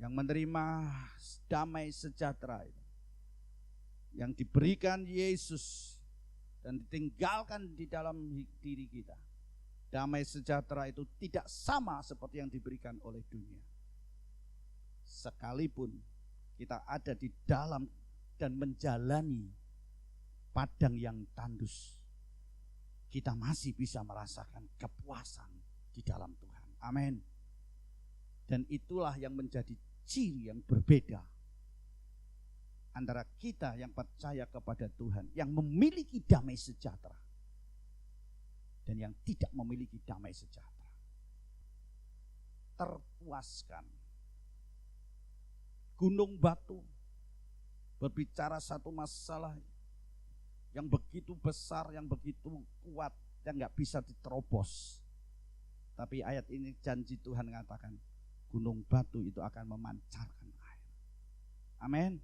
yang menerima damai sejahtera itu, yang diberikan Yesus dan ditinggalkan di dalam diri kita. Damai sejahtera itu tidak sama seperti yang diberikan oleh dunia. Sekalipun kita ada di dalam dan menjalani padang yang tandus, kita masih bisa merasakan kepuasan di dalam Tuhan. Amin. Dan itulah yang menjadi ciri yang berbeda antara kita yang percaya kepada Tuhan, yang memiliki damai sejahtera, dan yang tidak memiliki damai sejahtera. Terpuaskan. Gunung batu berbicara satu masalah yang begitu besar, yang begitu kuat, yang gak bisa diterobos. Tapi ayat ini janji Tuhan mengatakan, gunung batu itu akan memancarkan air. Amin.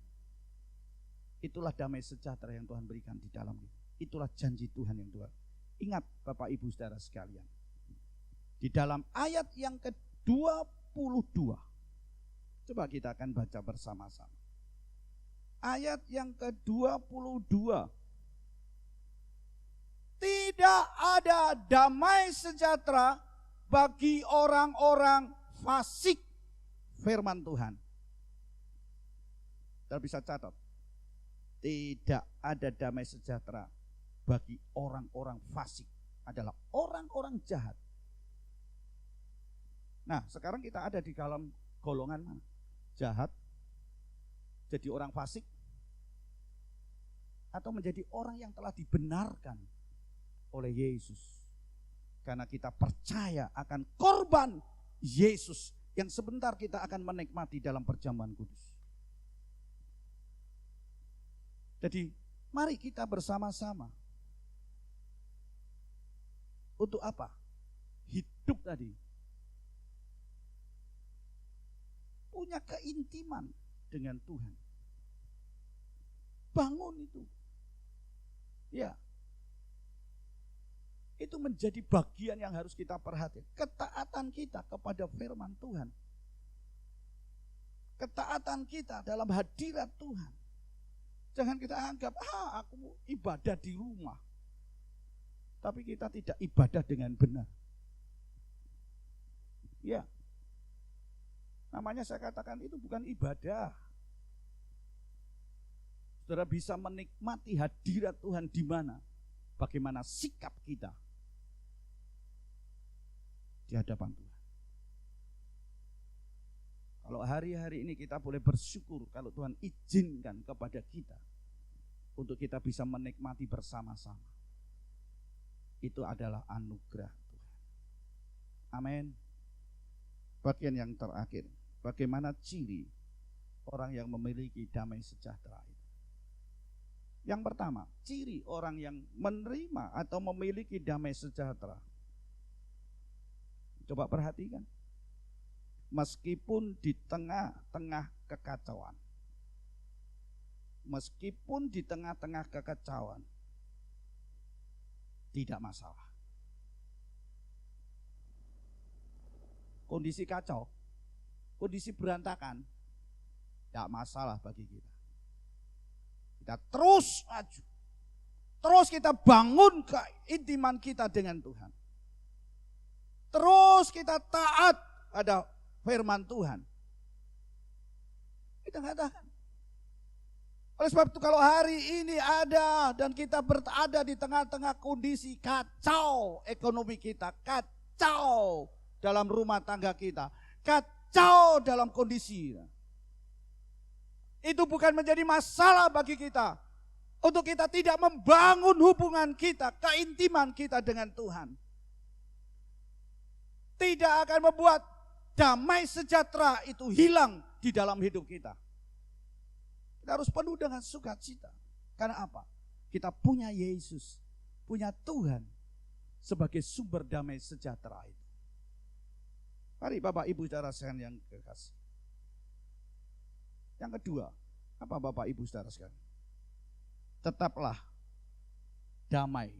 Itulah damai sejahtera yang Tuhan berikan di dalam itu. Itulah janji Tuhan yang Tuhan. Ingat Bapak Ibu Saudara sekalian, di dalam ayat yang ke-22, coba kita akan baca bersama-sama. Ayat yang ke-22. Tidak ada damai sejahtera bagi orang-orang fasik, firman Tuhan. Kita bisa catat, tidak ada damai sejahtera bagi orang-orang fasik, adalah orang-orang jahat. Nah, sekarang kita ada di dalam golongan mana? Jahat, jadi orang fasik, atau menjadi orang yang telah dibenarkan oleh Yesus. Karena kita percaya akan korban Yesus yang sebentar kita akan menikmati dalam perjamuan kudus. Jadi mari kita bersama-sama. Untuk apa? Hidup tadi. Punya keintiman dengan Tuhan. Bangun itu. Ya. Itu menjadi bagian yang harus kita perhatikan. Ketaatan kita kepada firman Tuhan. Ketaatan kita dalam hadirat Tuhan. Jangan kita anggap, aku ibadah di rumah. Tapi kita tidak ibadah dengan benar. Ya. Namanya saya katakan itu bukan ibadah. Saudara bisa menikmati hadirat Tuhan di mana? Bagaimana sikap kita di hadapan Tuhan. Kalau hari-hari ini kita boleh bersyukur kalau Tuhan izinkan kepada kita untuk kita bisa menikmati bersama-sama. Itu adalah anugerah Tuhan. Amin. Bagian yang terakhir, bagaimana ciri orang yang memiliki damai sejahtera itu? Yang pertama, ciri orang yang menerima atau memiliki damai sejahtera. Coba perhatikan. Meskipun di tengah-tengah kekacauan. Meskipun di tengah-tengah kekacauan. Tidak masalah. Kondisi kacau, kondisi berantakan, tidak masalah bagi kita. Kita terus maju. Terus kita bangun keintiman kita dengan Tuhan. Terus kita taat pada firman Tuhan. Kita nggak tahan. Oleh sebab itu kalau hari ini ada dan kita berada di tengah-tengah kondisi kacau ekonomi kita, kacau dalam rumah tangga kita, kacau dalam kondisi. Itu bukan menjadi masalah bagi kita. Untuk kita tidak membangun hubungan kita, keintiman kita dengan Tuhan. Tidak akan membuat damai sejahtera itu hilang di dalam hidup kita. Kita harus penuh dengan sukacita. Karena apa? Kita punya Yesus, punya Tuhan sebagai sumber damai sejahtera itu. Mari Bapak Ibu saudara sekalian yang kekasih. Yang kedua, apa Bapak Ibu saudara sekalian? Tetaplah damai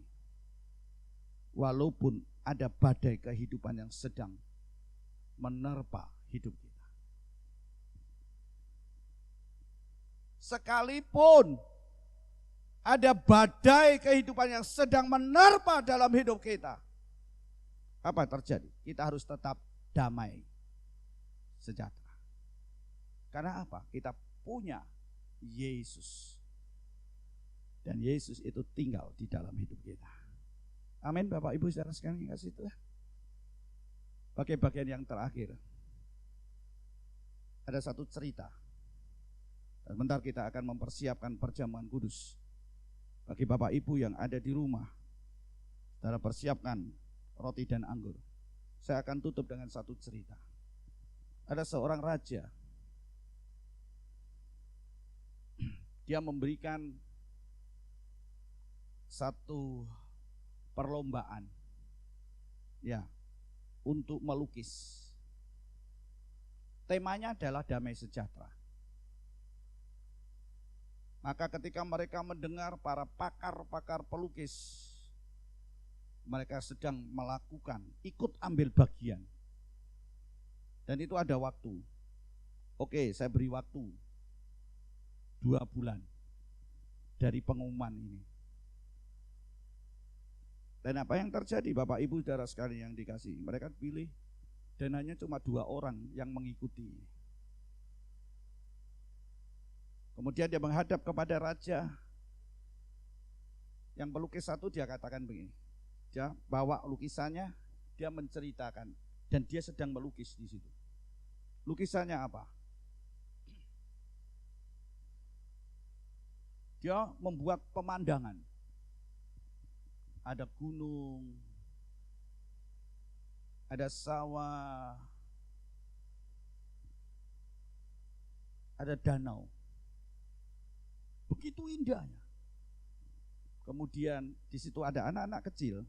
walaupun ada badai kehidupan yang sedang menerpa hidup kita. Sekalipun ada badai kehidupan yang sedang menerpa dalam hidup kita, apa yang terjadi? Kita harus tetap damai sejahtera. Karena apa? Kita punya Yesus. Dan Yesus itu tinggal di dalam hidup kita. Amin Bapak Ibu saudara sekalian yang kasih Tuhan. Bagian yang terakhir. Ada satu cerita. Sebentar kita akan mempersiapkan perjamuan kudus. Bagi Bapak Ibu yang ada di rumah, saudara persiapkan roti dan anggur. Saya akan tutup dengan satu cerita. Ada seorang raja. Dia memberikan satu perlombaan ya untuk melukis. Temanya adalah damai sejahtera. Maka ketika mereka mendengar para pakar-pakar pelukis, mereka sedang melakukan, ikut ambil bagian. Dan itu ada waktu. Oke, saya beri waktu 2 bulan dari pengumuman ini. Dan apa yang terjadi Bapak Ibu saudara sekalian yang dikasih? Mereka pilih dan hanya cuma 2 orang yang mengikuti. Kemudian dia menghadap kepada raja. Yang pelukis satu dia katakan begini. Dia bawa lukisannya, dia menceritakan dan dia sedang melukis di situ. Lukisannya apa? Dia membuat pemandangan. Ada gunung, ada sawah, ada danau. Begitu indahnya. Kemudian di situ ada anak-anak kecil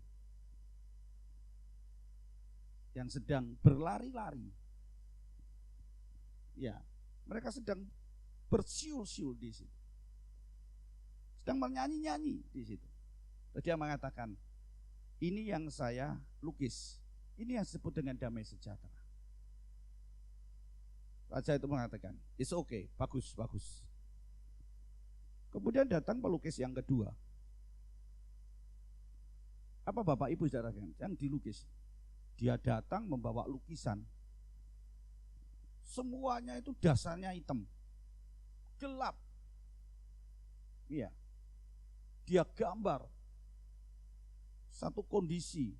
yang sedang berlari-lari. Ya, mereka sedang bersiul-siul di situ. Sedang menyanyi-nyanyi di situ. Terus dia mengatakan, ini yang saya lukis. Ini yang disebut dengan damai sejahtera. Raja itu mengatakan, it's okay, bagus, bagus. Kemudian datang pelukis yang kedua. Apa Bapak Ibu saudara yang dilukis? Dia datang membawa lukisan. Semuanya itu dasarnya hitam, gelap. Iya. Dia gambar satu kondisi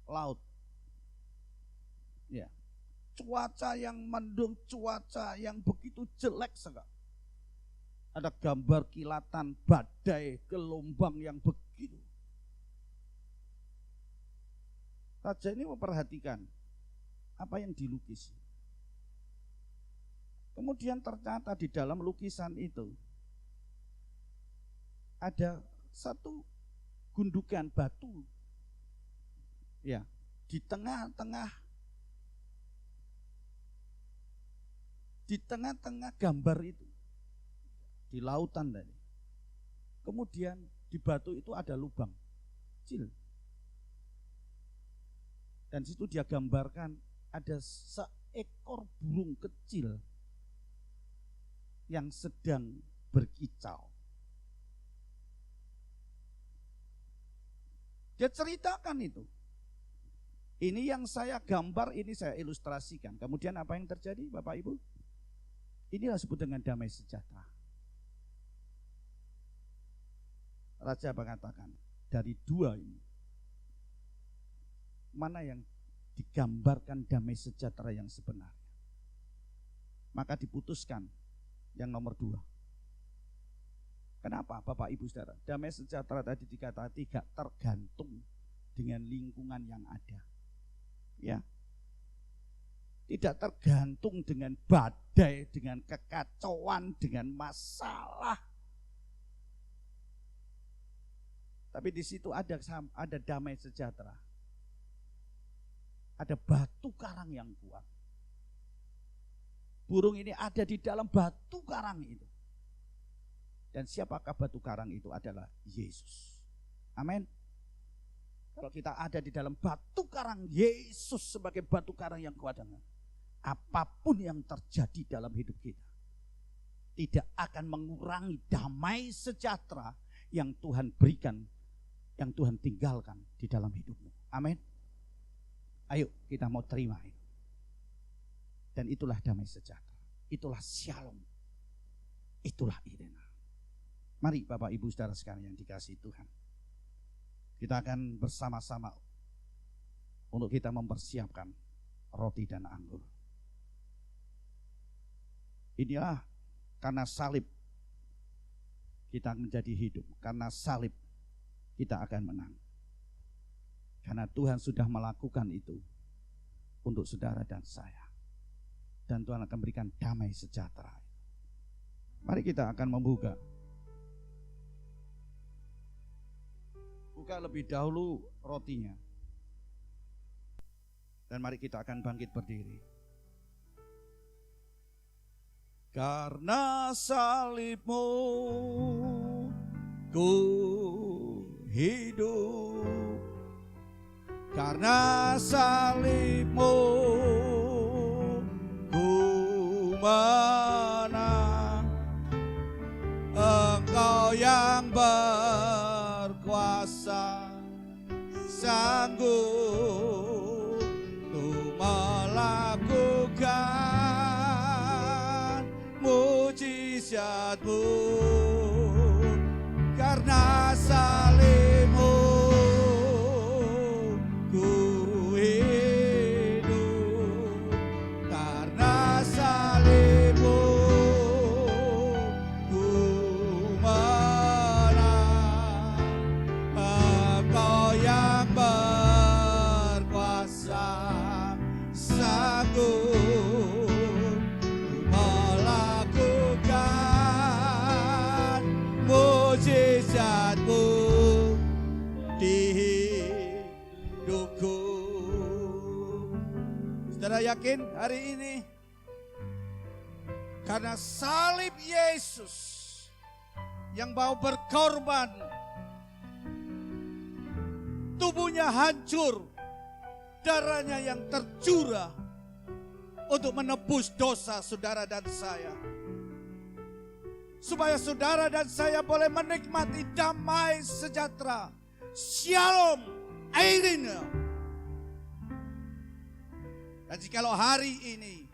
laut. Ya. Cuaca yang mendung, cuaca yang begitu jelek sekali. Ada gambar kilatan badai, gelombang yang begitu. Raja ini memperhatikan apa yang dilukis. Kemudian ternyata di dalam lukisan itu ada satu gundukan batu. Ya, di tengah-tengah gambar itu, di lautan tadi. Kemudian di batu itu ada lubang kecil. Dan situ dia gambarkan ada seekor burung kecil yang sedang berkicau. Dia ceritakan itu. Ini yang saya gambar, ini saya ilustrasikan. Kemudian apa yang terjadi Bapak Ibu? Inilah disebut dengan damai sejahtera. Raja mengatakan, dari dua ini, mana yang digambarkan damai sejahtera yang sebenarnya? Maka diputuskan yang nomor 2. Kenapa Bapak Ibu Saudara? Damai sejahtera tadi dikatakan tidak tergantung dengan lingkungan yang ada. Ya. Tidak tergantung dengan badai, dengan kekacauan, dengan masalah. Tapi di situ ada damai sejahtera. Ada batu karang yang kuat. Burung ini ada di dalam batu karang itu. Dan siapakah batu karang itu? Adalah Yesus. Amin. Kalau kita ada di dalam batu karang Yesus sebagai batu karang yang kuat, apapun yang terjadi dalam hidup kita tidak akan mengurangi damai sejahtera yang Tuhan berikan, yang Tuhan tinggalkan di dalam hidupmu. Amin. Ayo kita mau terima itu. Dan itulah damai sejahtera. Itulah shalom. Itulah Irena. Mari Bapak Ibu Saudara sekalian yang dikasihi Tuhan. Kita akan bersama-sama untuk kita mempersiapkan roti dan anggur. Inilah karena salib kita menjadi hidup. Karena salib kita akan menang. Karena Tuhan sudah melakukan itu untuk saudara dan saya. Dan Tuhan akan berikan damai sejahtera. Mari kita akan membuka. Buka lebih dahulu rotinya. Dan mari kita akan bangkit berdiri. Karena salibmu ku hidup. Karena salibmu ku menang. Engkau yang berkuasa, sanggup untuk melakukan mujizatmu. Karena salibmu ku hidup. Karena salibmu Saudara yakin hari ini karena salib Yesus yang mau berkorban, tubuhnya hancur, darahnya yang tercurah untuk menebus dosa saudara dan saya. Supaya saudara dan saya boleh menikmati damai sejahtera. Shalom, Eirene. Dan jikalau hari ini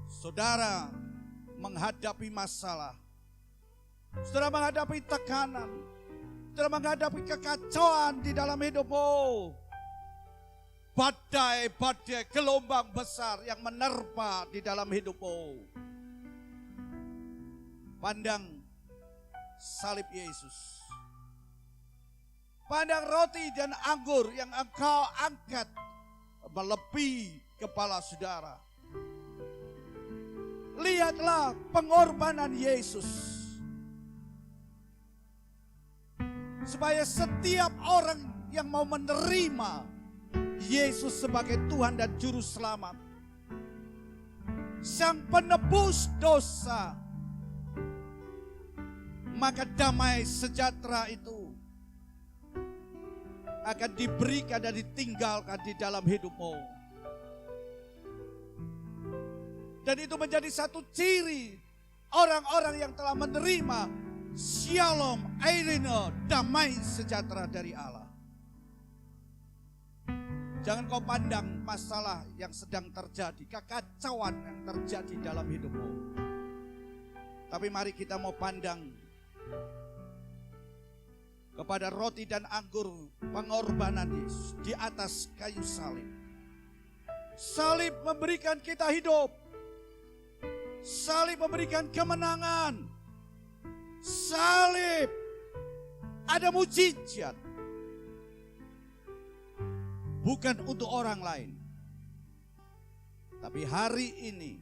saudara menghadapi masalah, saudara menghadapi tekanan, saudara menghadapi kekacauan di dalam hidupmu, badai-badai gelombang besar yang menerpa di dalam hidupmu, pandang salib Yesus. Pandang roti dan anggur yang engkau angkat melebihi kepala saudara. Lihatlah pengorbanan Yesus. Supaya setiap orang yang mau menerima Yesus sebagai Tuhan dan Juru Selamat, Sang Penebus dosa, maka damai sejahtera itu akan diberikan dan ditinggalkan di dalam hidupmu. Dan itu menjadi satu ciri orang-orang yang telah menerima Shalom, Eirene, damai sejahtera dari Allah. Jangan kau pandang masalah yang sedang terjadi, kekacauan yang terjadi dalam hidupmu. Tapi mari kita mau pandang kepada roti dan anggur pengorbanan Yesus di atas kayu salib. Salib memberikan kita hidup. Salib memberikan kemenangan. Salib ada mujizat. Bukan untuk orang lain. Tapi hari ini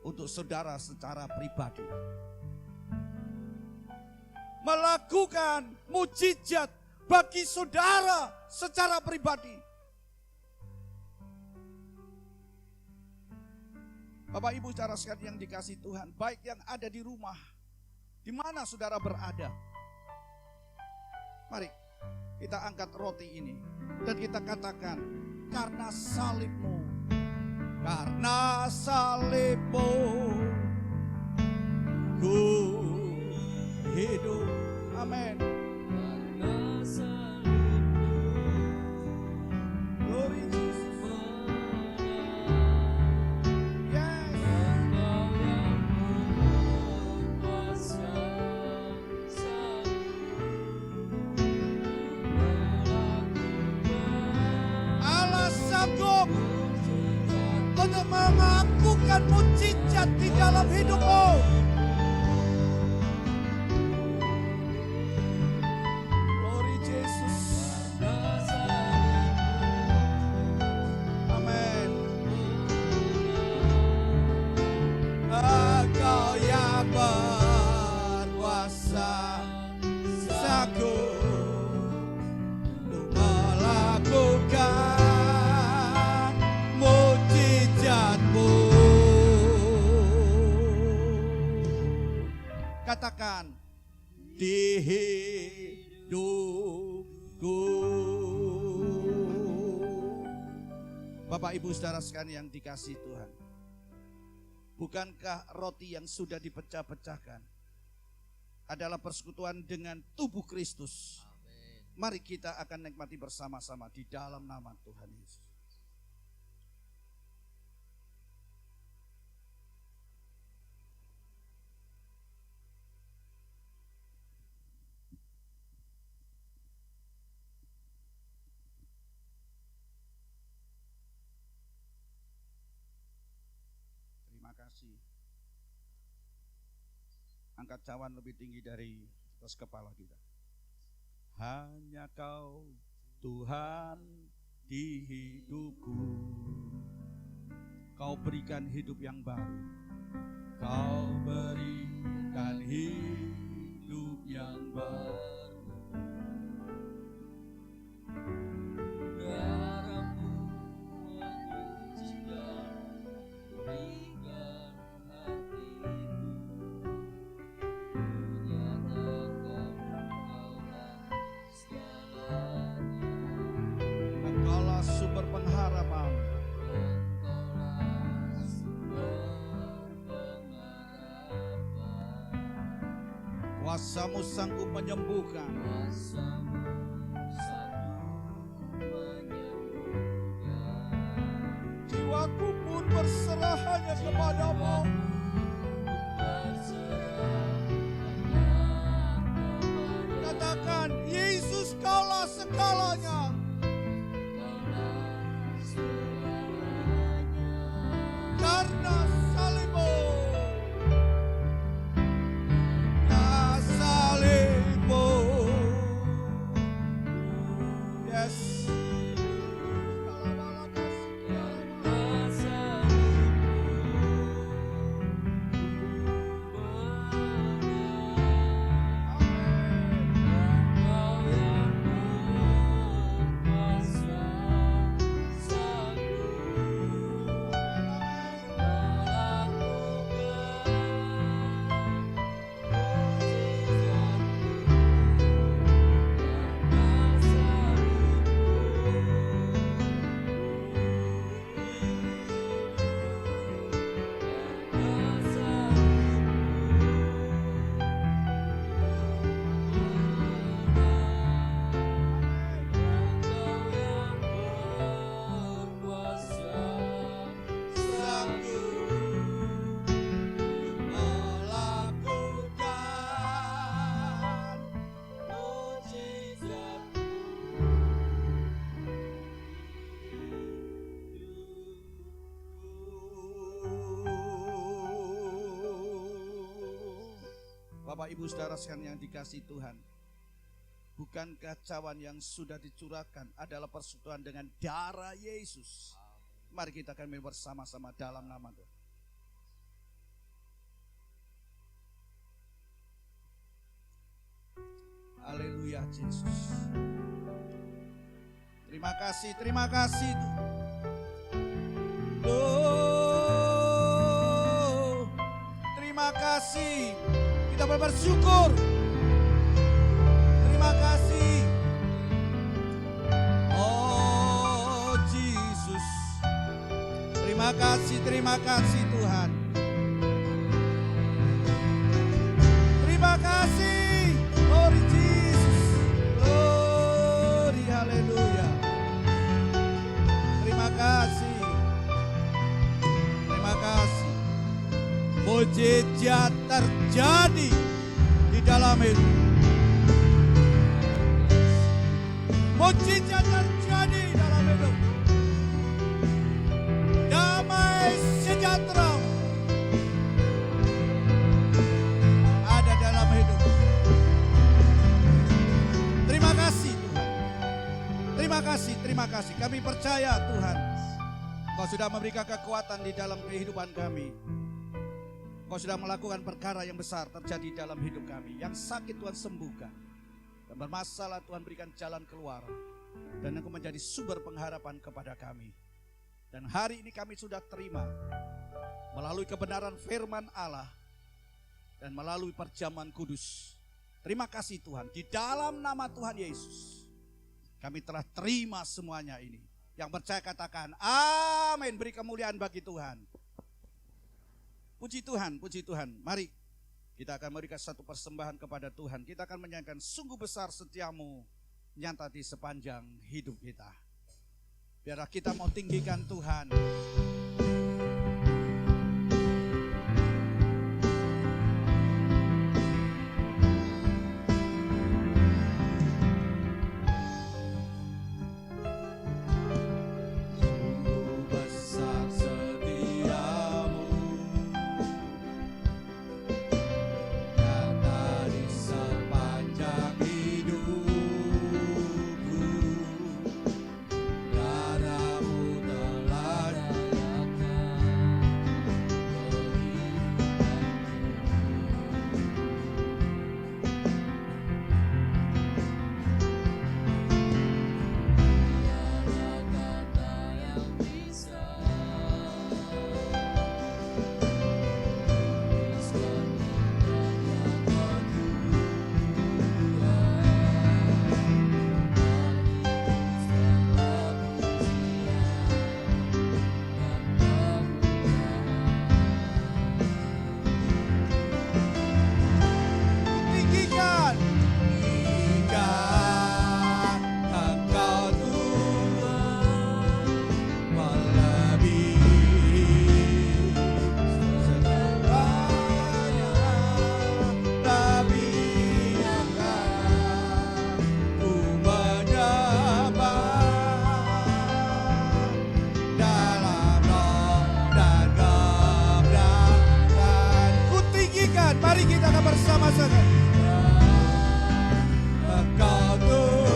untuk saudara secara pribadi. Melakukan mujizat bagi saudara secara pribadi. Bapak Ibu saudara sekalian yang dikasihi Tuhan, baik yang ada di rumah, di mana saudara berada. Mari kita angkat roti ini dan kita katakan, karena salibmu, karena salibmu, ku hidup. Amin. Karena salibmu, Glory Jesus. Yes. Engkau yang berkuasa, salib melakukan Allah sanggup untuk melakukan mujizat di dalam hidupmu. Glory Jesus. Amin. Engkau yang berkuasa, sanggup untuk melakukan mujizatmu. Katakan, di hidupku. Bapak Ibu saudara sekalian yang dikasihi Tuhan, bukankah roti yang sudah dipecah-pecahkan adalah persekutuan dengan tubuh Kristus? Mari kita akan nikmati bersama-sama di dalam nama Tuhan Yesus. Terima kasih. Angkat cawan lebih tinggi dari atas kepala kita. Hanya Kau Tuhan di hidupku. Kau berikan hidup yang baru. Kau berikan hidup yang baru. darahmu Engkaulah sumber pengharapan. Engkaulah sumber pengharapan. Kuasa-Mu sanggup menyembuhkan. Kuasa-Mu sanggup menyembuhkan. Jiwaku pun berserah hanya kepadamu. Katakan, Yesus Kaulah segalanya. Karena salib-Mu. Karena salib-Mu. Yes. Bapak Ibu Saudara sekalian yang dikasihi Tuhan, bukankah cawan yang sudah dicurahkan adalah persekutuan dengan darah Yesus? Mari kita akan bersama-sama dalam nama Tuhan. Haleluya Yesus. Terima kasih, terima kasih. Oh, terima kasih. Kita bersyukur. Terima kasih. Oh Yesus. Terima kasih Tuhan. Terima kasih. Glory Jesus. Glory haleluya. Terima kasih. Terima kasih. Mujizat terjadi di dalam hidup. Mujizat terjadi dalam hidup. Damai sejahtera ada dalam hidup. Terima kasih Tuhan. Terima kasih. Kami percaya Tuhan, Kau sudah memberikan kekuatan di dalam kehidupan kami. Kau sudah melakukan perkara yang besar terjadi dalam hidup kami. Yang sakit Tuhan sembuhkan. Dan bermasalah Tuhan berikan jalan keluar. Dan Engkau menjadi sumber pengharapan kepada kami. Dan hari ini kami sudah terima melalui kebenaran firman Allah. Dan melalui perjamuan kudus. Terima kasih Tuhan. Di dalam nama Tuhan Yesus. Kami telah terima semuanya ini. Yang percaya katakan amin. Beri kemuliaan bagi Tuhan. Puji Tuhan. Mari kita akan memberikan satu persembahan kepada Tuhan. Kita akan menyanyikan sungguh besar setiamu nyata di sepanjang hidup kita. Biarlah kita mau tinggikan Tuhan. Darah-Mu telah bersama-sama. Engkau Tuhan,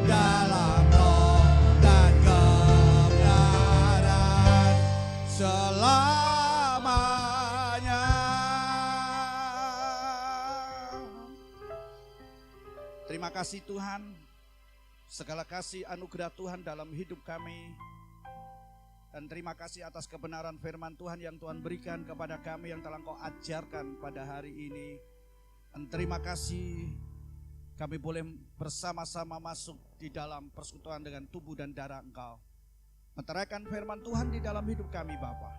dalam roh dan kebenaran selamanya. Terima kasih Tuhan, segala kasih anugerah Tuhan dalam hidup kami. Dan terima kasih atas kebenaran firman Tuhan yang Tuhan berikan kepada kami, yang telah Engkau ajarkan pada hari ini. Dan terima kasih kami boleh bersama-sama masuk di dalam persekutuan dengan tubuh dan darah Engkau. Meteraikan firman Tuhan di dalam hidup kami Bapa.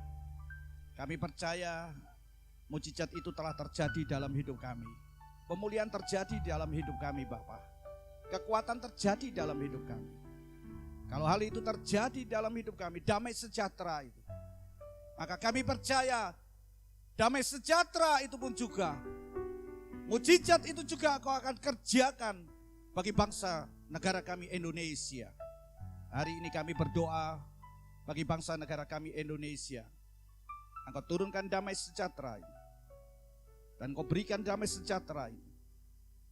Kami percaya mujizat itu telah terjadi dalam hidup kami. Pemulihan terjadi dalam hidup kami Bapa. Kekuatan terjadi dalam hidup kami. Kalau hal itu terjadi dalam hidup kami, damai sejahtera itu, maka kami percaya damai sejahtera itu pun juga, mujizat itu juga Kau akan kerjakan bagi bangsa negara kami Indonesia. Hari ini kami berdoa bagi bangsa negara kami Indonesia. Engkau turunkan damai sejahtera ini, dan Kau berikan damai sejahtera ini.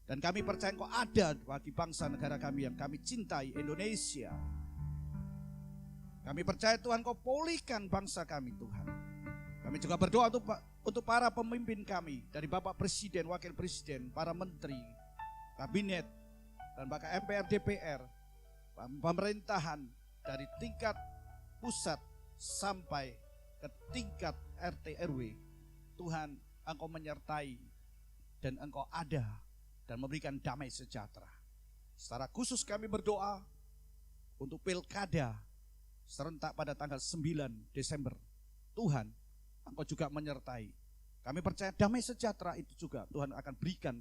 Dan kami percaya Engkau ada bagi bangsa negara kami yang kami cintai, Indonesia. Kami percaya Tuhan Kau pulihkan bangsa kami Tuhan. Kami juga berdoa untuk para pemimpin kami, dari Bapak Presiden, Wakil Presiden, para Menteri, Kabinet, dan bahkan MPR, DPR, pemerintahan dari tingkat pusat sampai ke tingkat RT RW. Tuhan, Engkau menyertai dan Engkau ada dan memberikan damai sejahtera. Secara khusus kami berdoa untuk pilkada serentak pada tanggal 9 Desember. Tuhan, Engkau juga menyertai. Kami percaya damai sejahtera itu juga Tuhan akan berikan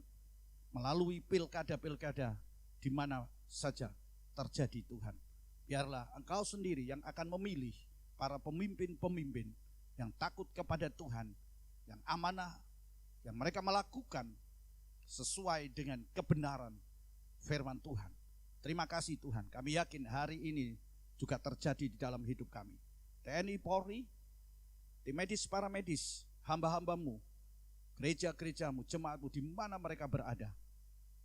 melalui pilkada-pilkada di mana saja terjadi Tuhan. Biarlah Engkau sendiri yang akan memilih para pemimpin-pemimpin yang takut kepada Tuhan, yang amanah, yang mereka melakukan sesuai dengan kebenaran firman Tuhan. Terima kasih Tuhan, kami yakin hari ini juga terjadi di dalam hidup kami. TNI, Polri, tim medis, para medis, hamba-hambamu, gereja-gerejamu, jemaatmu di mana mereka berada.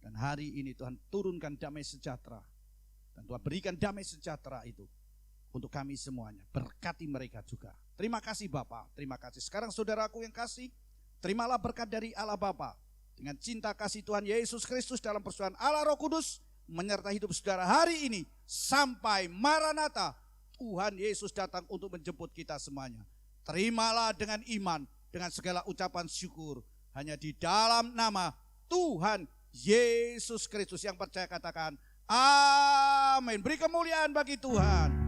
Dan hari ini Tuhan turunkan damai sejahtera. Dan Tuhan berikan damai sejahtera itu untuk kami semuanya. Berkati mereka juga. Terima kasih Bapa, terima kasih. Sekarang saudaraku yang kasih, terimalah berkat dari Allah Bapa. Dengan cinta kasih Tuhan Yesus Kristus dalam persekutuan Allah Roh Kudus menyertai hidup saudara hari ini sampai Maranatha. Tuhan Yesus datang untuk menjemput kita semuanya. Terimalah dengan iman, dengan segala ucapan syukur. Hanya di dalam nama Tuhan Yesus Kristus. Yang percaya katakan amin. Beri kemuliaan bagi Tuhan.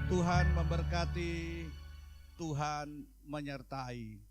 Tuhan memberkati, Tuhan menyertai.